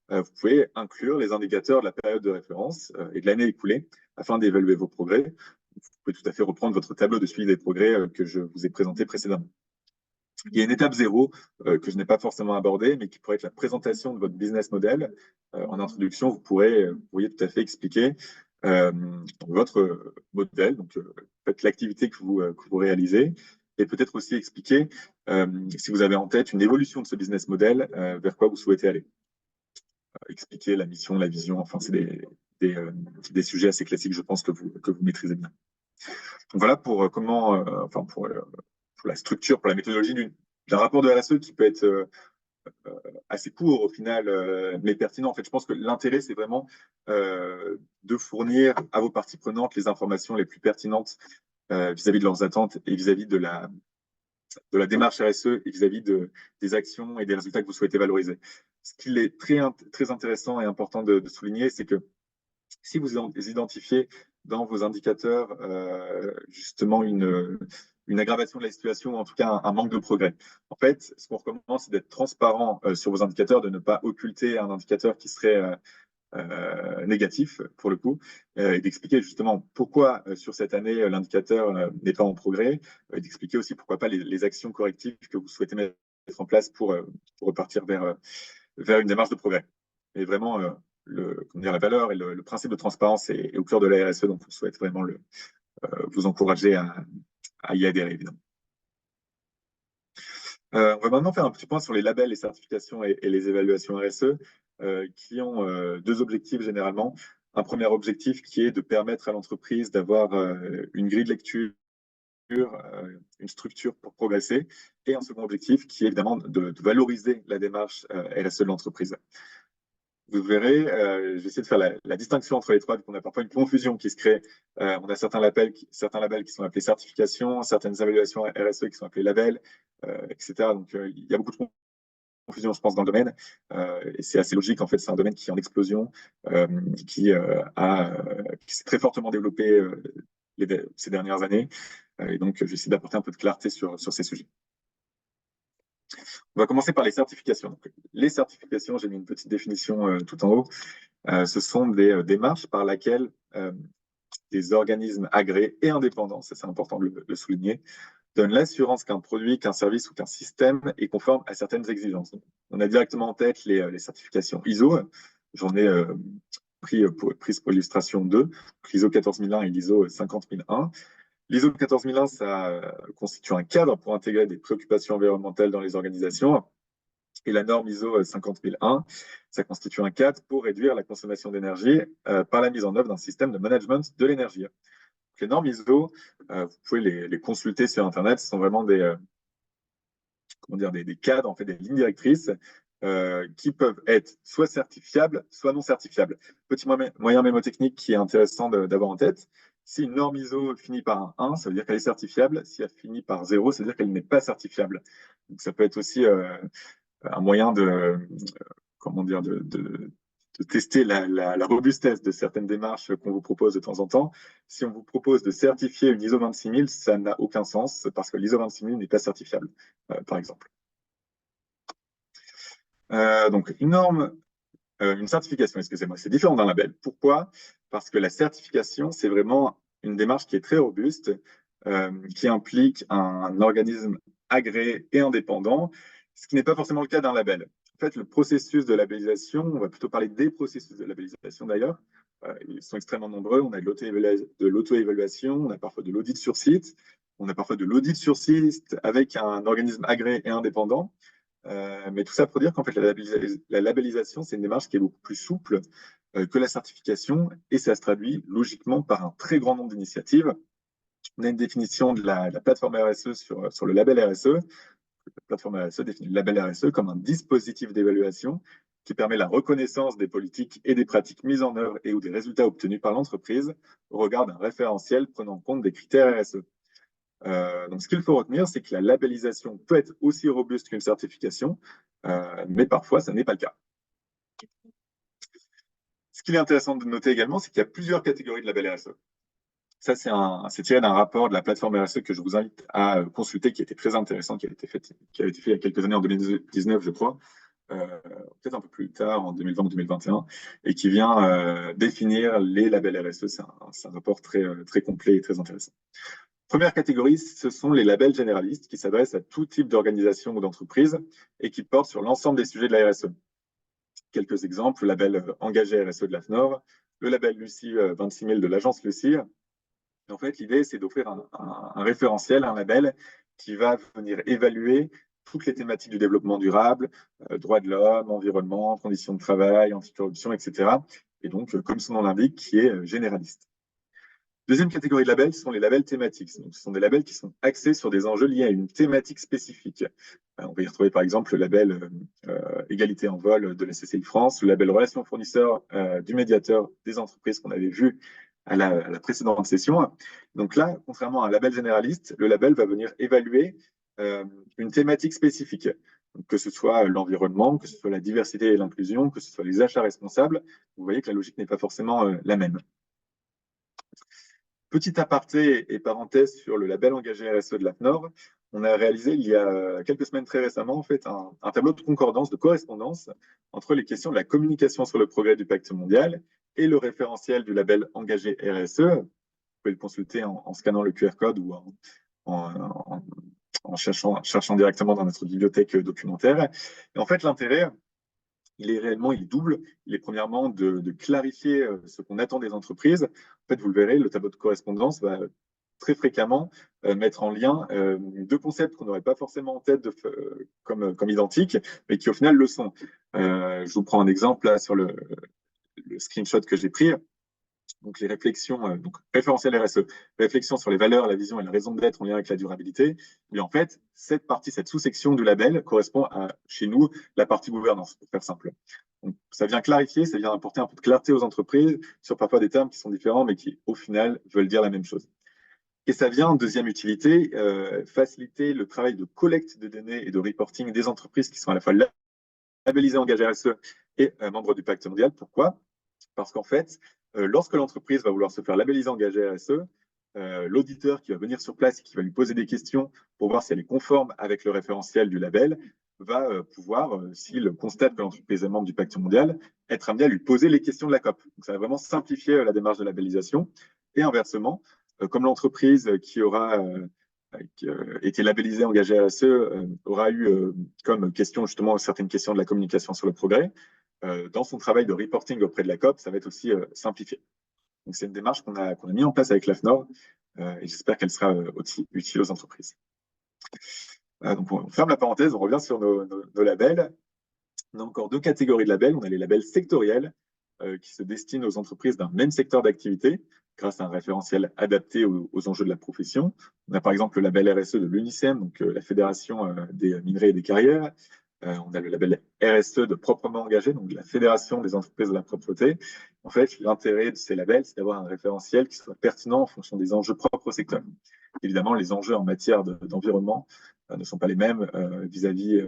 vous pouvez inclure les indicateurs de la période de référence et de l'année écoulée afin d'évaluer vos progrès. Vous pouvez tout à fait reprendre votre tableau de suivi des progrès que je vous ai présenté précédemment. Il y a une étape 0 que je n'ai pas forcément abordée, mais qui pourrait être la présentation de votre business model. En introduction, vous pourriez tout à fait expliquer votre modèle, donc l'activité que vous réalisez, et peut-être aussi expliquer si vous avez en tête une évolution de ce business model, vers quoi vous souhaitez aller. Expliquer la mission, la vision, enfin, c'est des sujets assez classiques, je pense, que vous maîtrisez bien. Donc voilà pour comment, pour la structure, pour la méthodologie d'un rapport de RSE qui peut être assez court au final, mais pertinent. En fait, je pense que l'intérêt, c'est vraiment de fournir à vos parties prenantes les informations les plus pertinentes vis-à-vis de leurs attentes et vis-à-vis de la démarche RSE et vis-à-vis des actions et des résultats que vous souhaitez valoriser. Ce qui est très intéressant et important de souligner, c'est que si vous identifiez dans vos indicateurs justement une aggravation de la situation ou en tout cas un manque de progrès. En fait, ce qu'on recommande, c'est d'être transparent sur vos indicateurs, de ne pas occulter un indicateur qui serait négatif pour le coup, et d'expliquer justement pourquoi sur cette année l'indicateur n'est pas en progrès, et d'expliquer aussi pourquoi pas les actions correctives que vous souhaitez mettre en place pour repartir vers une démarche de progrès. Et vraiment, la valeur et le principe de transparence est au cœur de la RSE, donc on souhaite vraiment vous encourager à y adhérer, évidemment. On va maintenant faire un petit point sur les labels, les certifications et les évaluations RSE qui ont deux objectifs généralement. Un premier objectif qui est de permettre à l'entreprise d'avoir une grille de lecture, une structure pour progresser, et un second objectif qui est évidemment de valoriser la démarche RSE de l'entreprise. Vous verrez, je vais essayer de faire la distinction entre les trois, qu'on a parfois une confusion qui se crée. On a certains labels qui sont appelés certifications, certaines évaluations RSE qui sont appelées labels, etc. Donc, il y a beaucoup de confusion, je pense, dans le domaine. Et c'est assez logique, en fait, c'est un domaine qui est en explosion, qui s'est très fortement développé ces dernières années. Et donc, je vais essayer d'apporter un peu de clarté sur ces sujets. On va commencer par les certifications. Donc, les certifications, j'ai mis une petite définition tout en haut. Ce sont des démarches par lesquelles des organismes agréés et indépendants, ça c'est important de le souligner, donnent l'assurance qu'un produit, qu'un service ou qu'un système est conforme à certaines exigences. Donc, on a directement en tête les certifications ISO. J'en ai prise pour illustration 2, l'ISO 14001 et l'ISO 50001. L'ISO 14001, ça constitue un cadre pour intégrer des préoccupations environnementales dans les organisations. Et la norme ISO 50001, ça constitue un cadre pour réduire la consommation d'énergie par la mise en œuvre d'un système de management de l'énergie. Les normes ISO, vous pouvez les consulter sur Internet. Ce sont vraiment des cadres, en fait, des lignes directrices qui peuvent être soit certifiables, soit non certifiables. Petit moyen mémotechnique qui est intéressant d'avoir en tête. Si une norme ISO finit par un 1, ça veut dire qu'elle est certifiable. Si elle finit par 0, ça veut dire qu'elle n'est pas certifiable. Donc, ça peut être aussi un moyen comment dire, de tester la robustesse de certaines démarches qu'on vous propose de temps en temps. Si on vous propose de certifier une ISO 26000, ça n'a aucun sens parce que l'ISO 26000 n'est pas certifiable, par exemple. Donc, une certification, excusez-moi, c'est différent d'un label. Pourquoi? Parce que la certification, c'est vraiment une démarche qui est très robuste, qui implique un organisme agréé et indépendant, ce qui n'est pas forcément le cas d'un label. En fait, le processus de labellisation, on va plutôt parler des processus de labellisation d'ailleurs, ils sont extrêmement nombreux. On a de l'auto-évaluation, on a parfois de l'audit sur site, on a parfois de l'audit sur site avec un organisme agréé et indépendant. Mais tout ça pour dire qu'en fait, la labellisation, c'est une démarche qui est beaucoup plus souple que la certification et ça se traduit logiquement par un très grand nombre d'initiatives. On a une définition de la plateforme RSE sur le label RSE. La plateforme RSE définit le label RSE comme un dispositif d'évaluation qui permet la reconnaissance des politiques et des pratiques mises en œuvre et ou des résultats obtenus par l'entreprise au regard d'un référentiel prenant en compte des critères RSE. Donc, ce qu'il faut retenir, c'est que la labellisation peut être aussi robuste qu'une certification, mais parfois, ça n'est pas le cas. Ce qu'il est intéressant de noter également, c'est qu'il y a plusieurs catégories de labels RSE. Ça, c'est tiré d'un rapport de la plateforme RSE que je vous invite à consulter, qui était très intéressant, qui avait été fait il y a quelques années, en 2019, je crois, peut-être un peu plus tard, en 2020 ou 2021, et qui vient définir les labels RSE. C'est un rapport très, très complet et très intéressant. Première catégorie, ce sont les labels généralistes qui s'adressent à tout type d'organisation ou d'entreprise et qui portent sur l'ensemble des sujets de la RSE. Quelques exemples, le label engagé RSE de l'AFNOR, le label Lucie 26000 de l'agence Lucie. Et en fait, l'idée, c'est d'offrir un référentiel, un label qui va venir évaluer toutes les thématiques du développement durable, droits de l'homme, environnement, conditions de travail, anticorruption, etc. Et donc, comme son nom l'indique, qui est généraliste. Deuxième catégorie de labels, ce sont les labels thématiques. Donc, ce sont des labels qui sont axés sur des enjeux liés à une thématique spécifique. On va y retrouver par exemple le label égalité en vol de la CCI France, le label relations fournisseurs du médiateur des entreprises qu'on avait vu à la précédente session. Donc là, contrairement à un label généraliste, le label va venir évaluer une thématique spécifique. Donc, que ce soit l'environnement, que ce soit la diversité et l'inclusion, que ce soit les achats responsables, vous voyez que la logique n'est pas forcément la même. Petit aparté et parenthèse sur le label engagé RSE de l'AFNOR, on a réalisé il y a quelques semaines très récemment en fait, un tableau de concordance, de correspondance entre les questions de la communication sur le progrès du pacte mondial et le référentiel du label engagé RSE. Vous pouvez le consulter en scannant le QR code ou en cherchant directement dans notre bibliothèque documentaire. Et en fait, l'intérêt, il est double. Il est premièrement de clarifier ce qu'on attend des entreprises. En fait, vous le verrez, le tableau de correspondance va très fréquemment mettre en lien deux concepts qu'on n'aurait pas forcément en tête comme identiques, mais qui au final le sont. Je vous prends un exemple là sur le screenshot que j'ai pris. Donc les réflexions, donc référentiel RSE, réflexions sur les valeurs, la vision et la raison d'être en lien avec la durabilité. Mais en fait, cette sous-section du label correspond à, chez nous, la partie gouvernance, pour faire simple. Donc, ça vient clarifier, ça vient apporter un peu de clarté aux entreprises sur parfois des termes qui sont différents, mais qui, au final, veulent dire la même chose. Et ça vient, deuxième utilité, faciliter le travail de collecte de données et de reporting des entreprises qui sont à la fois labellisées engagées RSE et membres du pacte mondial. Pourquoi? Parce qu'en fait, lorsque l'entreprise va vouloir se faire labelliser engagée RSE, l'auditeur qui va venir sur place et qui va lui poser des questions pour voir si elle est conforme avec le référentiel du label va pouvoir, s'il constate que l'entreprise est membre du pacte mondial, être amené à lui poser les questions de la COP. Donc, ça va vraiment simplifier la démarche de labellisation. Et inversement, comme l'entreprise qui aura été labellisée engagée RSE aura eu comme question justement certaines questions de la communication sur le progrès, dans son travail de reporting auprès de la COP, ça va être aussi simplifié. Donc, c'est une démarche qu'on a mis en place avec l'AFNOR et j'espère qu'elle sera aussi utile aux entreprises. Donc, on ferme la parenthèse, on revient sur nos labels. On a encore deux catégories de labels. On a les labels sectoriels qui se destinent aux entreprises d'un même secteur d'activité grâce à un référentiel adapté aux enjeux de la profession. On a par exemple le label RSE de l'UNICEM, donc la Fédération des minerais et des carrières. On a le label RSE de proprement engagé, donc de la Fédération des entreprises de la propreté. En fait, l'intérêt de ces labels, c'est d'avoir un référentiel qui soit pertinent en fonction des enjeux propres au secteur. Évidemment, les enjeux en matière d'environnement ne sont pas les mêmes vis-à-vis,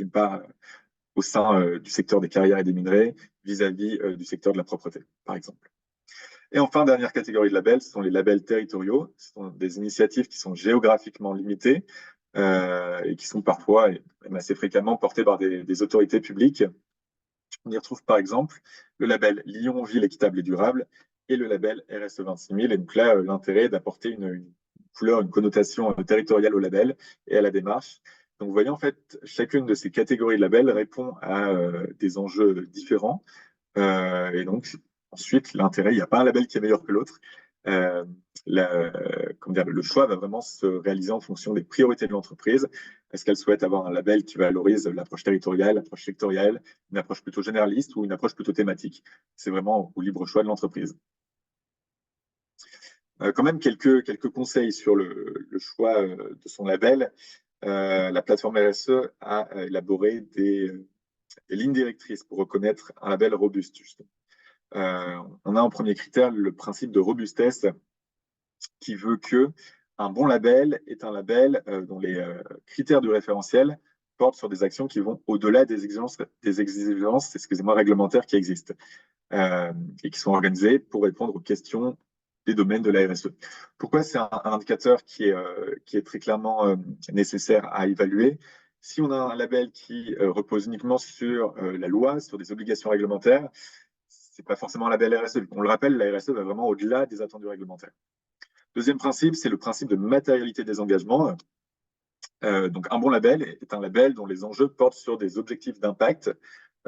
d'une part au sein du secteur des carrières et des minerais vis-à-vis du secteur de la propreté, par exemple. Et enfin, dernière catégorie de labels, ce sont les labels territoriaux. Ce sont des initiatives qui sont géographiquement limitées et qui sont parfois, et même assez fréquemment, portées par des autorités publiques. On y retrouve par exemple le label Lyon Ville équitable et durable et le label RSE 26000. Et donc là, l'intérêt est d'apporter une couleur, une connotation territoriale au label et à la démarche. Donc vous voyez, en fait, chacune de ces catégories de labels répond à des enjeux différents. Et donc, ensuite, l'intérêt, il n'y a pas un label qui est meilleur que l'autre. Euh, le choix va vraiment se réaliser en fonction des priorités de l'entreprise. Est-ce qu'elle souhaite avoir un label qui valorise l'approche territoriale, l'approche sectorielle, une approche plutôt généraliste ou une approche plutôt thématique? C'est vraiment au libre choix de l'entreprise. Quand même, quelques conseils sur le choix de son label. La plateforme RSE a élaboré des lignes directrices pour reconnaître un label robuste, justement. On a en premier critère le principe de robustesse qui veut que un bon label est un label dont les critères du référentiel portent sur des actions qui vont au-delà des exigences réglementaires qui existent et qui sont organisées pour répondre aux questions des domaines de la RSE. Pourquoi c'est un indicateur qui est très clairement nécessaire à évaluer? Si on a un label qui repose uniquement sur la loi, sur des obligations réglementaires, c'est pas forcément un label RSE. On le rappelle, la RSE va vraiment au-delà des attendus réglementaires. Deuxième principe, c'est le principe de matérialité des engagements. Donc, un bon label est un label dont les enjeux portent sur des objectifs d'impact,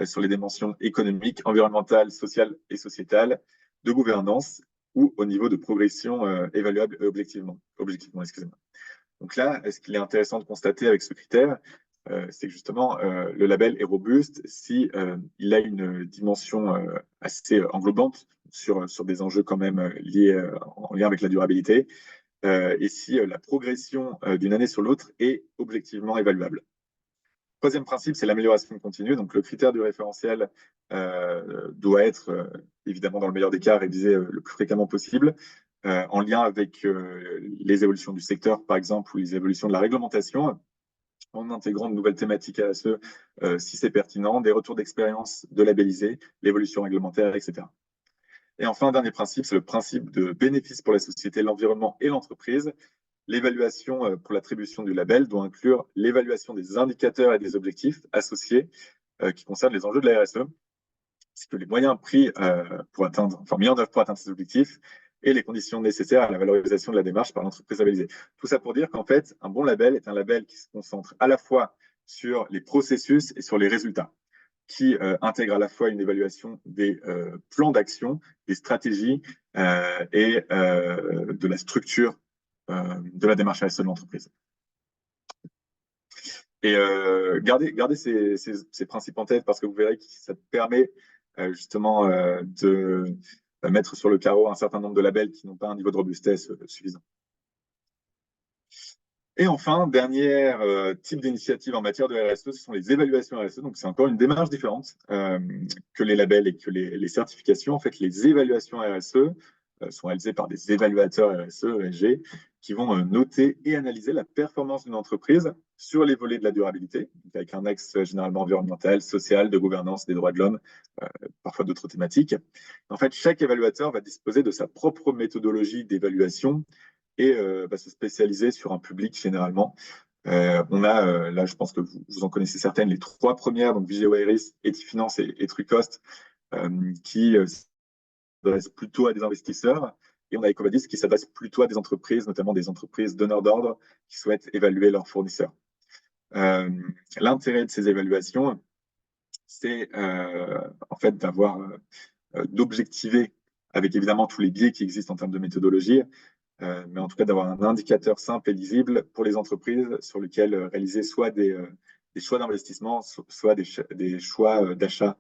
sur les dimensions économiques, environnementales, sociales et sociétales, de gouvernance ou au niveau de progression évaluable objectivement. Excusez-moi. Donc là, ce qu'il est intéressant de constater avec ce critère, c'est que justement, le label est robuste si il a une dimension assez englobante sur des enjeux quand même liés en lien avec la durabilité, et si la progression d'une année sur l'autre est objectivement évaluable. Troisième principe, c'est l'amélioration continue. Donc, le critère du référentiel doit être, évidemment, dans le meilleur des cas, révisé le plus fréquemment possible, en lien avec les évolutions du secteur, par exemple, ou les évolutions de la réglementation, en intégrant de nouvelles thématiques RSE, si c'est pertinent, des retours d'expérience de labellisés, l'évolution réglementaire, etc. Et enfin, dernier principe, c'est le principe de bénéfice pour la société, l'environnement et l'entreprise. L'évaluation pour l'attribution du label doit inclure l'évaluation des indicateurs et des objectifs associés qui concernent les enjeux de la RSE, ainsi que les moyens pris mis en œuvre pour atteindre ces objectifs et les conditions nécessaires à la valorisation de la démarche par l'entreprise labellisée. Tout ça pour dire qu'en fait, un bon label est un label qui se concentre à la fois sur les processus et sur les résultats, qui intègre à la fois une évaluation des plans d'action, des stratégies et de la structure de la démarche RSE de l'entreprise. Et gardez ces principes en tête parce que vous verrez que ça permet justement de mettre sur le carreau un certain nombre de labels qui n'ont pas un niveau de robustesse suffisant. Et enfin, dernier type d'initiative en matière de RSE, ce sont les évaluations RSE. Donc, c'est encore une démarche différente que les labels et que les certifications. En fait, les évaluations RSE sont réalisées par des évaluateurs RSE, ESG, qui vont noter et analyser la performance d'une entreprise sur les volets de la durabilité, avec un axe généralement environnemental, social, de gouvernance, des droits de l'homme, parfois d'autres thématiques. En fait, chaque évaluateur va disposer de sa propre méthodologie d'évaluation et va se spécialiser sur un public généralement. On a, là, je pense que vous en connaissez certaines, les trois premières, donc Vigeo Eiris, Etifinance et Trucost, qui s'adressent plutôt à des investisseurs. Et on a Ecovadis qui s'adresse plutôt à des entreprises, notamment des entreprises donneurs d'ordre qui souhaitent évaluer leurs fournisseurs. L'intérêt de ces évaluations, c'est en fait d'objectiver avec évidemment tous les biais qui existent en termes de méthodologie, mais en tout cas d'avoir un indicateur simple et lisible pour les entreprises sur lequel réaliser soit des choix d'investissement, soit des choix d'achat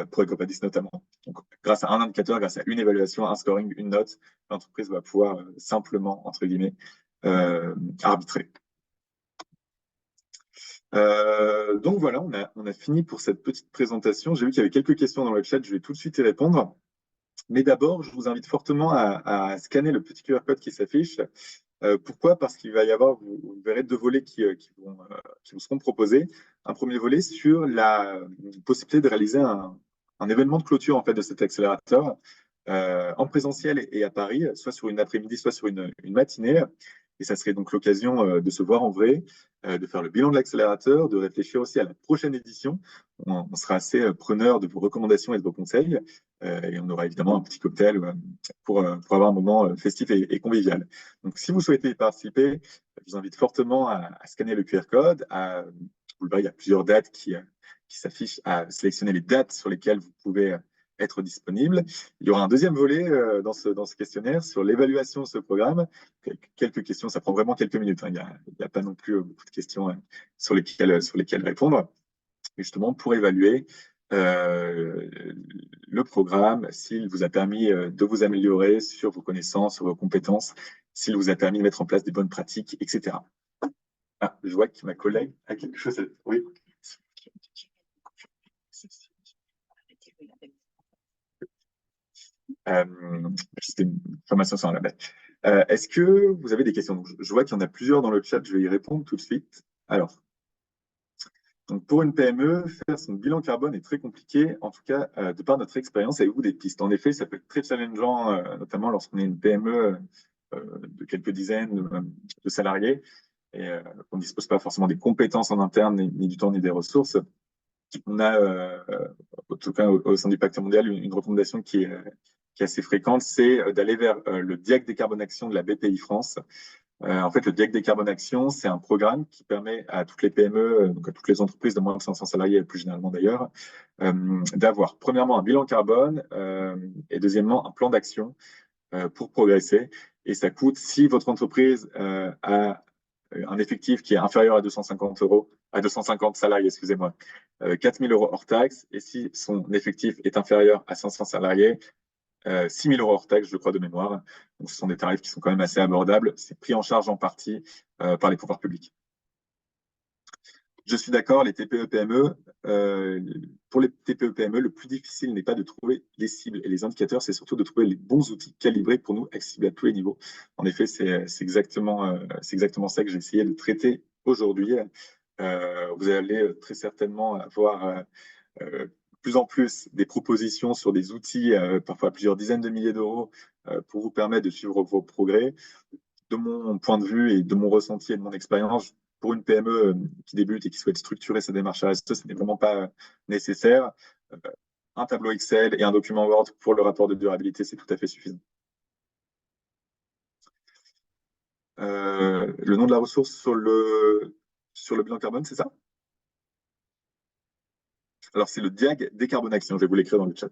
pour Ecovadis notamment. Donc, grâce à un indicateur, grâce à une évaluation, un scoring, une note, l'entreprise va pouvoir simplement, entre guillemets, arbitrer. Donc voilà, on a fini pour cette petite présentation. J'ai vu qu'il y avait quelques questions dans le chat, je vais tout de suite y répondre. Mais d'abord, je vous invite fortement à scanner le petit QR code qui s'affiche. Pourquoi? Parce qu'il va y avoir, vous verrez deux volets qui vous seront proposés. un premier volet sur la possibilité de réaliser un événement de clôture en fait, de cet accélérateur en présentiel et à Paris, soit sur une après-midi, soit sur une matinée. Et ça serait donc l'occasion de se voir en vrai, de faire le bilan de l'accélérateur, de réfléchir aussi à la prochaine édition. On sera assez preneur de vos recommandations et de vos conseils. Et on aura évidemment un petit cocktail pour avoir un moment festif et convivial. Donc, si vous souhaitez y participer, je vous invite fortement à scanner le QR code. Vous le voyez, il y a plusieurs dates qui s'affichent, à sélectionner les dates sur lesquelles vous pouvez être disponible. Il y aura un deuxième volet dans ce questionnaire sur l'évaluation de ce programme. Quelques questions, ça prend vraiment quelques minutes. Hein. Il n'y a pas non plus beaucoup de questions sur lesquelles répondre. Justement, pour évaluer le programme, s'il vous a permis de vous améliorer sur vos connaissances, sur vos compétences, s'il vous a permis de mettre en place des bonnes pratiques, etc. Ah, je vois que ma collègue a quelque chose à... Oui. C'était une formation sur un label. Est-ce que vous avez des questions? Donc, je vois qu'il y en a plusieurs dans le chat, je vais y répondre tout de suite. Alors, donc pour une PME, faire son bilan carbone est très compliqué, en tout cas, de par notre expérience. Avez-vous des pistes? En effet, ça peut être très challengeant, notamment lorsqu'on est une PME de quelques dizaines de salariés et qu'on ne dispose pas forcément des compétences en interne, ni du temps, ni des ressources. On a, en tout cas au sein du Pacte mondial, une recommandation qui est assez fréquente, c'est d'aller vers le DIAC Décarbonation de la BPI France. En fait, le DIAC Décarbonation, c'est un programme qui permet à toutes les PME, donc à toutes les entreprises de moins de 500 salariés, plus généralement d'ailleurs, d'avoir premièrement un bilan carbone et deuxièmement un plan d'action pour progresser. Et ça coûte, si votre entreprise a un effectif qui est inférieur à 250 salariés, excusez-moi, 4 000 € hors taxe. Et si son effectif est inférieur à 500 salariés, 6 000 € hors taxe, je crois, de mémoire. Donc, ce sont des tarifs qui sont quand même assez abordables. C'est pris en charge en partie par les pouvoirs publics. Je suis d'accord, les TPE-PME, pour les TPE-PME, le plus difficile n'est pas de trouver les cibles et les indicateurs, c'est surtout de trouver les bons outils calibrés pour nous, accessibles à tous les niveaux. En effet, c'est exactement ça que j'ai essayé de traiter aujourd'hui. Vous allez très certainement avoir plus en plus des propositions sur des outils, parfois plusieurs dizaines de milliers d'euros, pour vous permettre de suivre vos progrès. De mon point de vue et de mon ressenti et de mon expérience, pour une PME qui débute et qui souhaite structurer sa démarche RSE, ce n'est vraiment pas nécessaire. Un tableau Excel et un document Word pour le rapport de durabilité, c'est tout à fait suffisant. Le nom de la ressource sur le bilan carbone, c'est ça? Alors, c'est le DIAG Décarbonation. Je vais vous l'écrire dans le chat.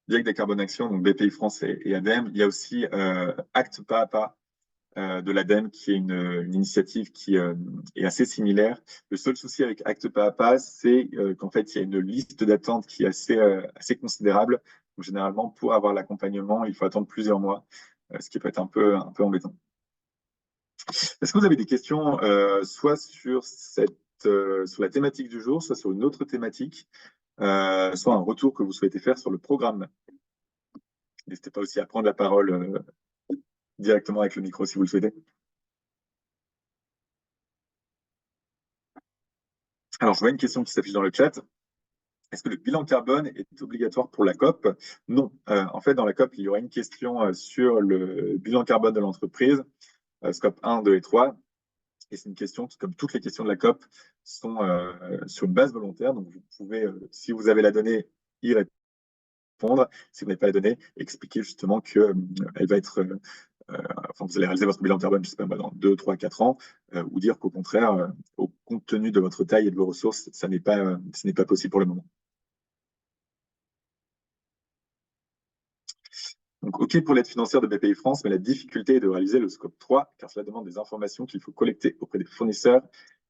DIAG Décarbonation, donc BPI France et ADEME. Il y a aussi Acte Pas à Pas de l'ADEME, qui est une initiative qui est assez similaire. Le seul souci avec Acte Pas à Pas, c'est qu'en fait, il y a une liste d'attente qui est assez considérable. Donc, généralement, pour avoir l'accompagnement, il faut attendre plusieurs mois, ce qui peut être un peu embêtant. Est-ce que vous avez des questions, soit sur la thématique du jour, soit sur une autre thématique, soit un retour que vous souhaitez faire sur le programme? N'hésitez pas aussi à prendre la parole directement avec le micro si vous le souhaitez. Alors, je vois une question qui s'affiche dans le chat. Est-ce que le bilan carbone est obligatoire pour la COP? Non. En fait, dans la COP, il y aura une question sur le bilan carbone de l'entreprise, scope 1, 2 et 3. Et c'est une question qui, comme toutes les questions de la COP, sont sur une base volontaire. Donc, vous pouvez, si vous avez la donnée, y répondre. Si vous n'avez pas la donnée, expliquer justement qu'elle va être... vous allez réaliser votre bilan carbone, je sais pas, dans 2, 3, 4 ans, ou dire qu'au contraire, au compte tenu de votre taille et de vos ressources, ce n'est pas possible pour le moment. Donc, OK pour l'aide financière de BPI France, mais la difficulté est de réaliser le scope 3, car cela demande des informations qu'il faut collecter auprès des fournisseurs,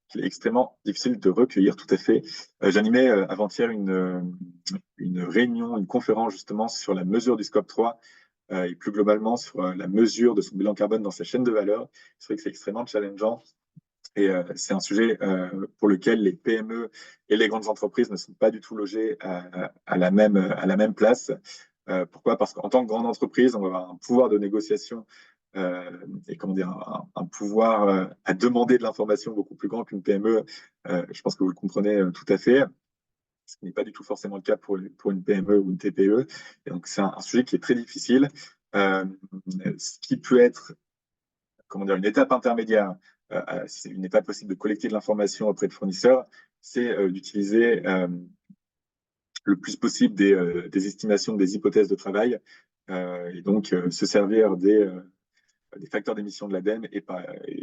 qu'il est extrêmement difficile de recueillir. Tout à fait. J'animais avant-hier une réunion, une conférence justement sur la mesure du scope 3 et plus globalement sur la mesure de son bilan carbone dans sa chaîne de valeur. C'est vrai que c'est extrêmement challengeant. Et c'est un sujet pour lequel les PME et les grandes entreprises ne sont pas du tout logées à la même place. Pourquoi? Parce qu'en tant que grande entreprise, on va avoir un pouvoir de négociation et comment dire, un pouvoir à demander de l'information beaucoup plus grand qu'une PME. Je pense que vous le comprenez tout à fait, ce qui n'est pas du tout forcément le cas pour une PME ou une TPE. Et donc, c'est un sujet qui est très difficile. Ce qui peut être, comment dire, une étape intermédiaire, si il n'est pas possible de collecter de l'information auprès de fournisseurs, c'est d'utiliser le plus possible des estimations, des hypothèses de travail, et donc se servir des facteurs d'émission de l'ADEME et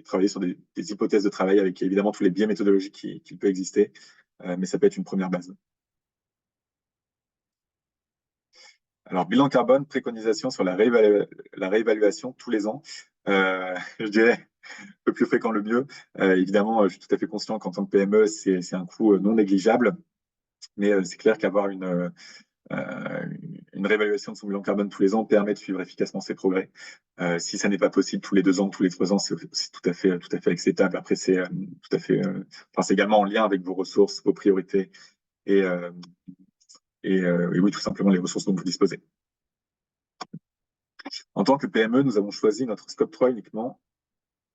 travailler sur des hypothèses de travail avec évidemment tous les biais méthodologiques qui peuvent exister, mais ça peut être une première base. Alors, bilan carbone, préconisation sur la réévaluation tous les ans. Je dirais le plus fréquent, le mieux. Évidemment, je suis tout à fait conscient qu'en tant que PME, c'est un coût non négligeable, mais c'est clair qu'avoir une réévaluation de son bilan carbone tous les ans permet de suivre efficacement ses progrès. Si ça n'est pas possible tous les 2 ans, tous les 3 ans, c'est tout à fait acceptable. Après, c'est tout à fait, enfin, c'est également en lien avec vos ressources, vos priorités et, et oui, tout simplement les ressources dont vous disposez. En tant que PME, nous avons choisi notre scope 3 uniquement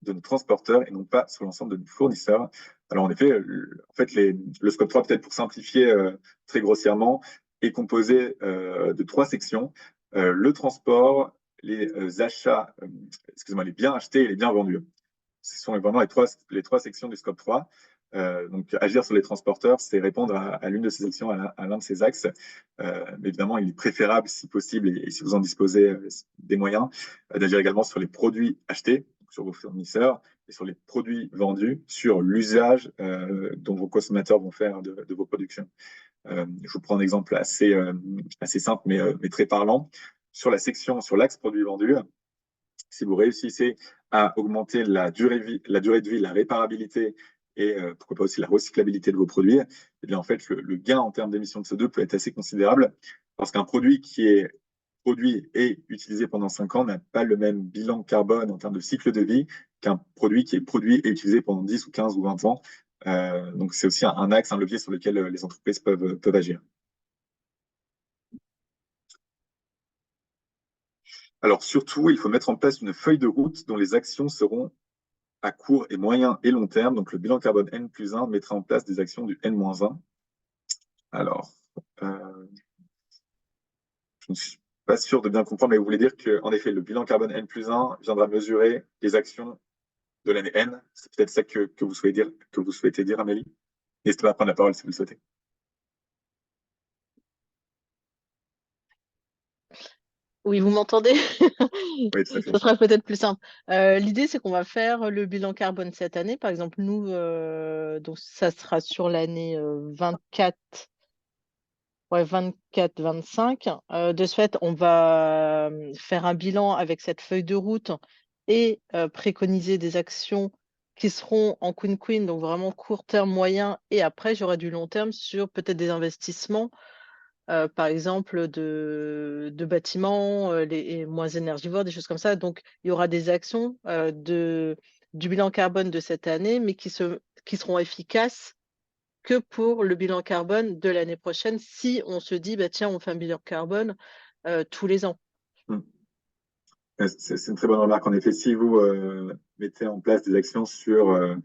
de nos transporteurs et non pas sur l'ensemble de nos fournisseurs. Alors en effet, le scope 3, peut-être pour simplifier très grossièrement, est composé de 3 sections. Le transport, les achats, excusez-moi, les biens achetés et les biens vendus. Ce sont vraiment les trois sections du scope 3. Donc, agir sur les transporteurs, c'est répondre à l'une de ces actions, à l'un de ces axes. Mais évidemment, il est préférable, si possible, et si vous en disposez des moyens, d'agir également sur les produits achetés, sur vos fournisseurs, et sur les produits vendus, sur l'usage dont vos consommateurs vont faire de vos productions. Je vous prends un exemple assez simple, mais très parlant. Sur l'axe produits vendus, si vous réussissez à augmenter la durée de vie, la réparabilité et pourquoi pas aussi la recyclabilité de vos produits, eh bien en fait le gain en termes d'émissions de CO2 peut être assez considérable parce qu'un produit qui est produit et utilisé pendant 5 ans n'a pas le même bilan carbone en termes de cycle de vie qu'un produit qui est produit et utilisé pendant 10 ou 15 ou 20 ans. Donc c'est aussi un axe, un levier sur lequel les entreprises peuvent agir. Alors surtout, il faut mettre en place une feuille de route dont les actions seront à court et moyen et long terme. Donc le bilan carbone N+1 mettra en place des actions du N-1. Alors, je ne suis pas sûr de bien comprendre, mais vous voulez dire qu'en effet, le bilan carbone N+1 viendra mesurer les actions de l'année N. C'est peut-être ça que vous souhaitez dire, Amélie. N'hésitez pas à prendre la parole si vous le souhaitez. Oui, vous m'entendez? Oui, tout à fait. Ça sera peut-être plus simple. L'idée, c'est qu'on va faire le bilan carbone cette année. Par exemple, nous, donc ça sera sur l'année 24, ouais, 24-25. De ce fait, on va faire un bilan avec cette feuille de route et préconiser des actions qui seront en queen, donc vraiment court terme, moyen, et après, j'aurai du long terme sur peut-être des investissements par exemple de bâtiments et moins énergivores, des choses comme ça. Donc, il y aura des actions du bilan carbone de cette année, mais qui seront efficaces que pour le bilan carbone de l'année prochaine, si on se dit, bah, tiens, on fait un bilan carbone tous les ans. C'est une très bonne remarque. En effet, si vous mettez en place des actions sur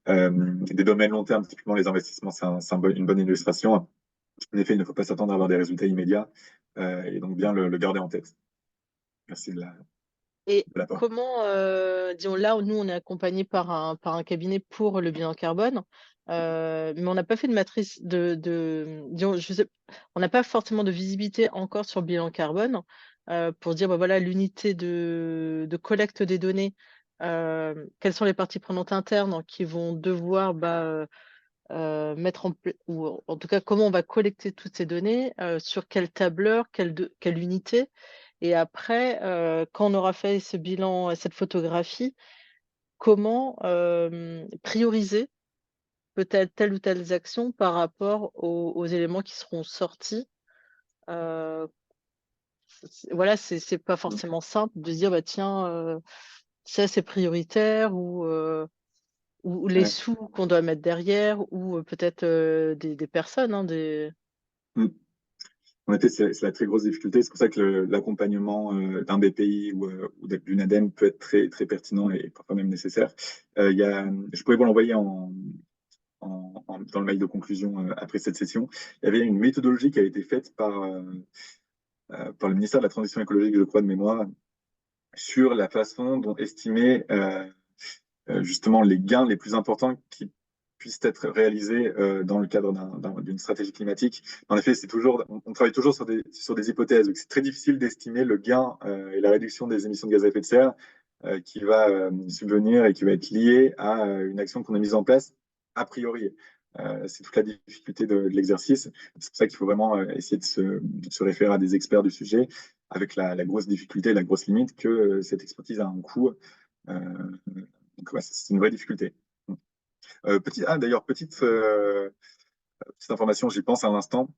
des domaines long terme, typiquement les investissements, c'est une bonne illustration. En effet, il ne faut pas s'attendre à avoir des résultats immédiats et donc bien le garder en tête. Merci de Et l'apport. comment, disons, là, nous, on est accompagné par un cabinet pour le bilan carbone, mais on n'a pas fait de matrice disons, on n'a pas forcément de visibilité encore sur le bilan carbone pour se dire, bah, voilà, l'unité de collecte des données, quelles sont les parties prenantes internes qui vont devoir mettre ou en tout cas, comment on va collecter toutes ces données, sur quelle tableur, quelle unité. Et après, quand on aura fait ce bilan, cette photographie, comment prioriser peut-être telle ou telle action par rapport aux éléments qui seront sortis. Euh, voilà, c'est pas forcément simple de se dire, bah, tiens, ça c'est prioritaire ou les Ouais. sous qu'on doit mettre derrière ou peut-être des personnes, hein, des... Mm. En effet, c'est la très grosse difficulté. C'est pour ça que l'accompagnement d'un BPI ou d'une ADEME peut être très, très pertinent et parfois même nécessaire. Je pourrais vous l'envoyer dans le mail de conclusion après cette session. Il y avait une méthodologie qui a été faite par le ministère de la Transition écologique, je crois, de mémoire, sur la façon dont estimer justement les gains les plus importants qui puissent être réalisés dans le cadre d'une stratégie climatique. En effet, on travaille toujours sur des hypothèses. Donc c'est très difficile d'estimer le gain et la réduction des émissions de gaz à effet de serre qui va subvenir et qui va être lié à une action qu'on a mise en place a priori. C'est toute la difficulté de l'exercice. C'est pour ça qu'il faut vraiment essayer de se référer à des experts du sujet, avec la grosse difficulté, la grosse limite que cette expertise a un coût. Donc, ouais, c'est une vraie difficulté. D'ailleurs, petite information, j'y pense à l'instant.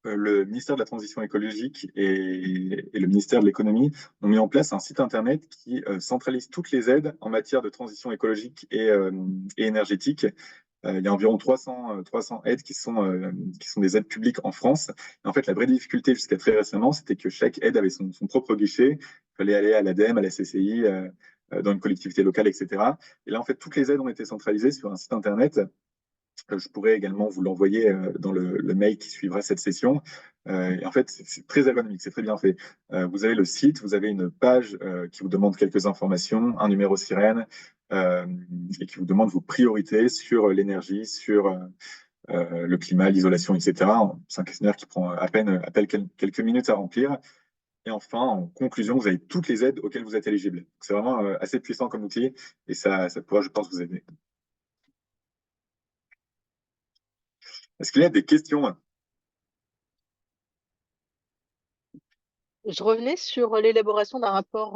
Le ministère de la Transition écologique et le ministère de l'Économie ont mis en place un site internet qui centralise toutes les aides en matière de transition écologique et énergétique. Il y a environ 300 aides qui sont des aides publiques en France. Et en fait, la vraie difficulté jusqu'à très récemment, c'était que chaque aide avait son propre guichet. Il fallait aller à l'ADEME, à la CCI, dans une collectivité locale, etc. Et là, en fait, toutes les aides ont été centralisées sur un site internet. Je pourrais également vous l'envoyer dans le mail qui suivra cette session. Et en fait, c'est très ergonomique, c'est très bien fait. Vous avez le site, vous avez une page qui vous demande quelques informations, un numéro sirène, et qui vous demande vos priorités sur l'énergie, sur le climat, l'isolation, etc. C'est un questionnaire qui prend à peine quelques minutes à remplir. Et enfin, en conclusion, vous avez toutes les aides auxquelles vous êtes éligible. C'est vraiment assez puissant comme outil et ça pourra, je pense, vous aider. Est-ce qu'il y a des questions? Je revenais sur l'élaboration d'un rapport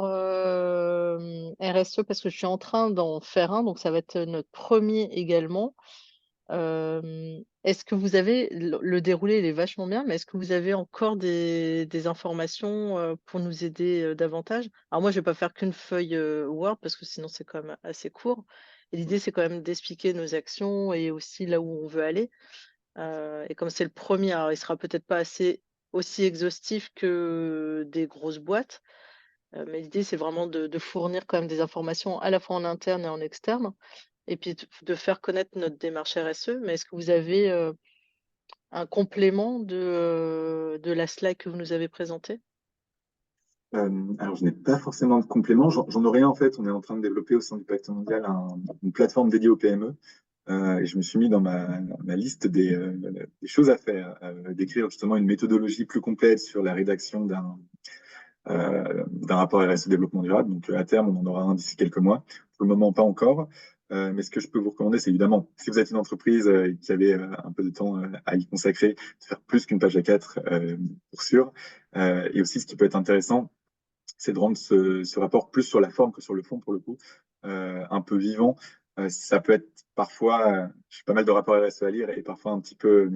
RSE parce que je suis en train d'en faire un, donc ça va être notre premier également. Est-ce que vous avez le déroulé, il est vachement bien, mais est-ce que vous avez encore des informations pour nous aider davantage? Alors moi, je vais pas faire qu'une feuille Word parce que sinon c'est quand même assez court. Et l'idée, c'est quand même d'expliquer nos actions et aussi là où on veut aller. Et comme c'est le premier, alors il sera peut-être pas aussi exhaustif que des grosses boîtes, mais l'idée, c'est vraiment de fournir quand même des informations à la fois en interne et en externe, et puis de faire connaître notre démarche RSE. Mais est-ce que vous avez un complément de la slide que vous nous avez présentée? Alors, je n'ai pas forcément de complément. J'en aurais un, en fait. On est en train de développer au sein du Pacte mondial une plateforme dédiée aux PME. Et je me suis mis dans ma liste des choses à faire, d'écrire justement une méthodologie plus complète sur la rédaction d'un rapport RSE développement durable. Donc, à terme, on en aura un d'ici quelques mois. Pour le moment, pas encore. Mais ce que je peux vous recommander, c'est évidemment, si vous êtes une entreprise qui avait un peu de temps à y consacrer, de faire plus qu'une page A4, pour sûr. Et aussi, ce qui peut être intéressant, c'est de rendre ce rapport plus sur la forme que sur le fond, pour le coup, un peu vivant. Ça peut être parfois, j'ai pas mal de rapports RSE à lire et parfois un petit peu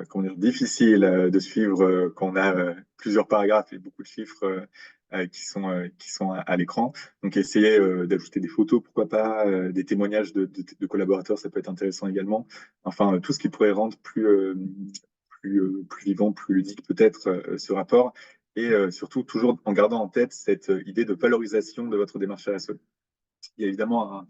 comment dire, difficile de suivre quand on a plusieurs paragraphes et beaucoup de chiffres qui sont à l'écran. Donc, essayer d'ajouter des photos, pourquoi pas, des témoignages de collaborateurs, ça peut être intéressant également. Enfin, tout ce qui pourrait rendre plus vivant, plus ludique peut-être ce rapport. Et surtout, toujours en gardant en tête cette idée de valorisation de votre démarche RSE. Il y a évidemment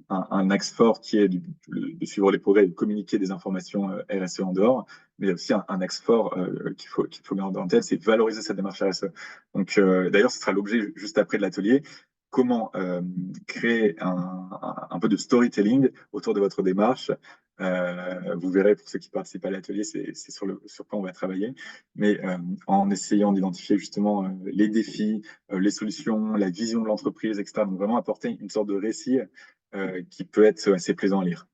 un axe fort qui est de suivre les progrès et de communiquer des informations RSE en dehors, mais il y a aussi un axe fort qu'il faut garder en tête, c'est valoriser cette démarche RSE. Donc, d'ailleurs, ce sera l'objet juste après de l'atelier. Comment créer un peu de storytelling autour de votre démarche. Vous verrez, pour ceux qui participent à l'atelier, c'est sur quoi on va travailler, mais en essayant d'identifier justement les défis, les solutions, la vision de l'entreprise, etc. Donc vraiment apporter une sorte de récit qui peut être assez plaisant à lire.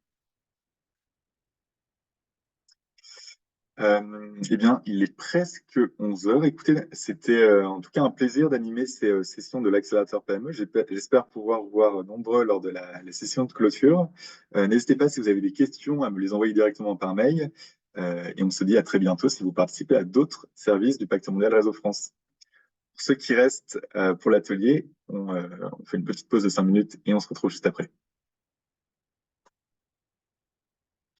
Eh bien, il est presque 11 heures. Écoutez, c'était en tout cas un plaisir d'animer ces sessions de l'accélérateur PME. J'espère pouvoir vous voir nombreux lors de la session de clôture. N'hésitez pas, si vous avez des questions, à me les envoyer directement par mail. Et on se dit à très bientôt si vous participez à d'autres services du Pacte mondial Réseau France. Pour ceux qui restent pour l'atelier, on fait une petite pause de 5 minutes et on se retrouve juste après.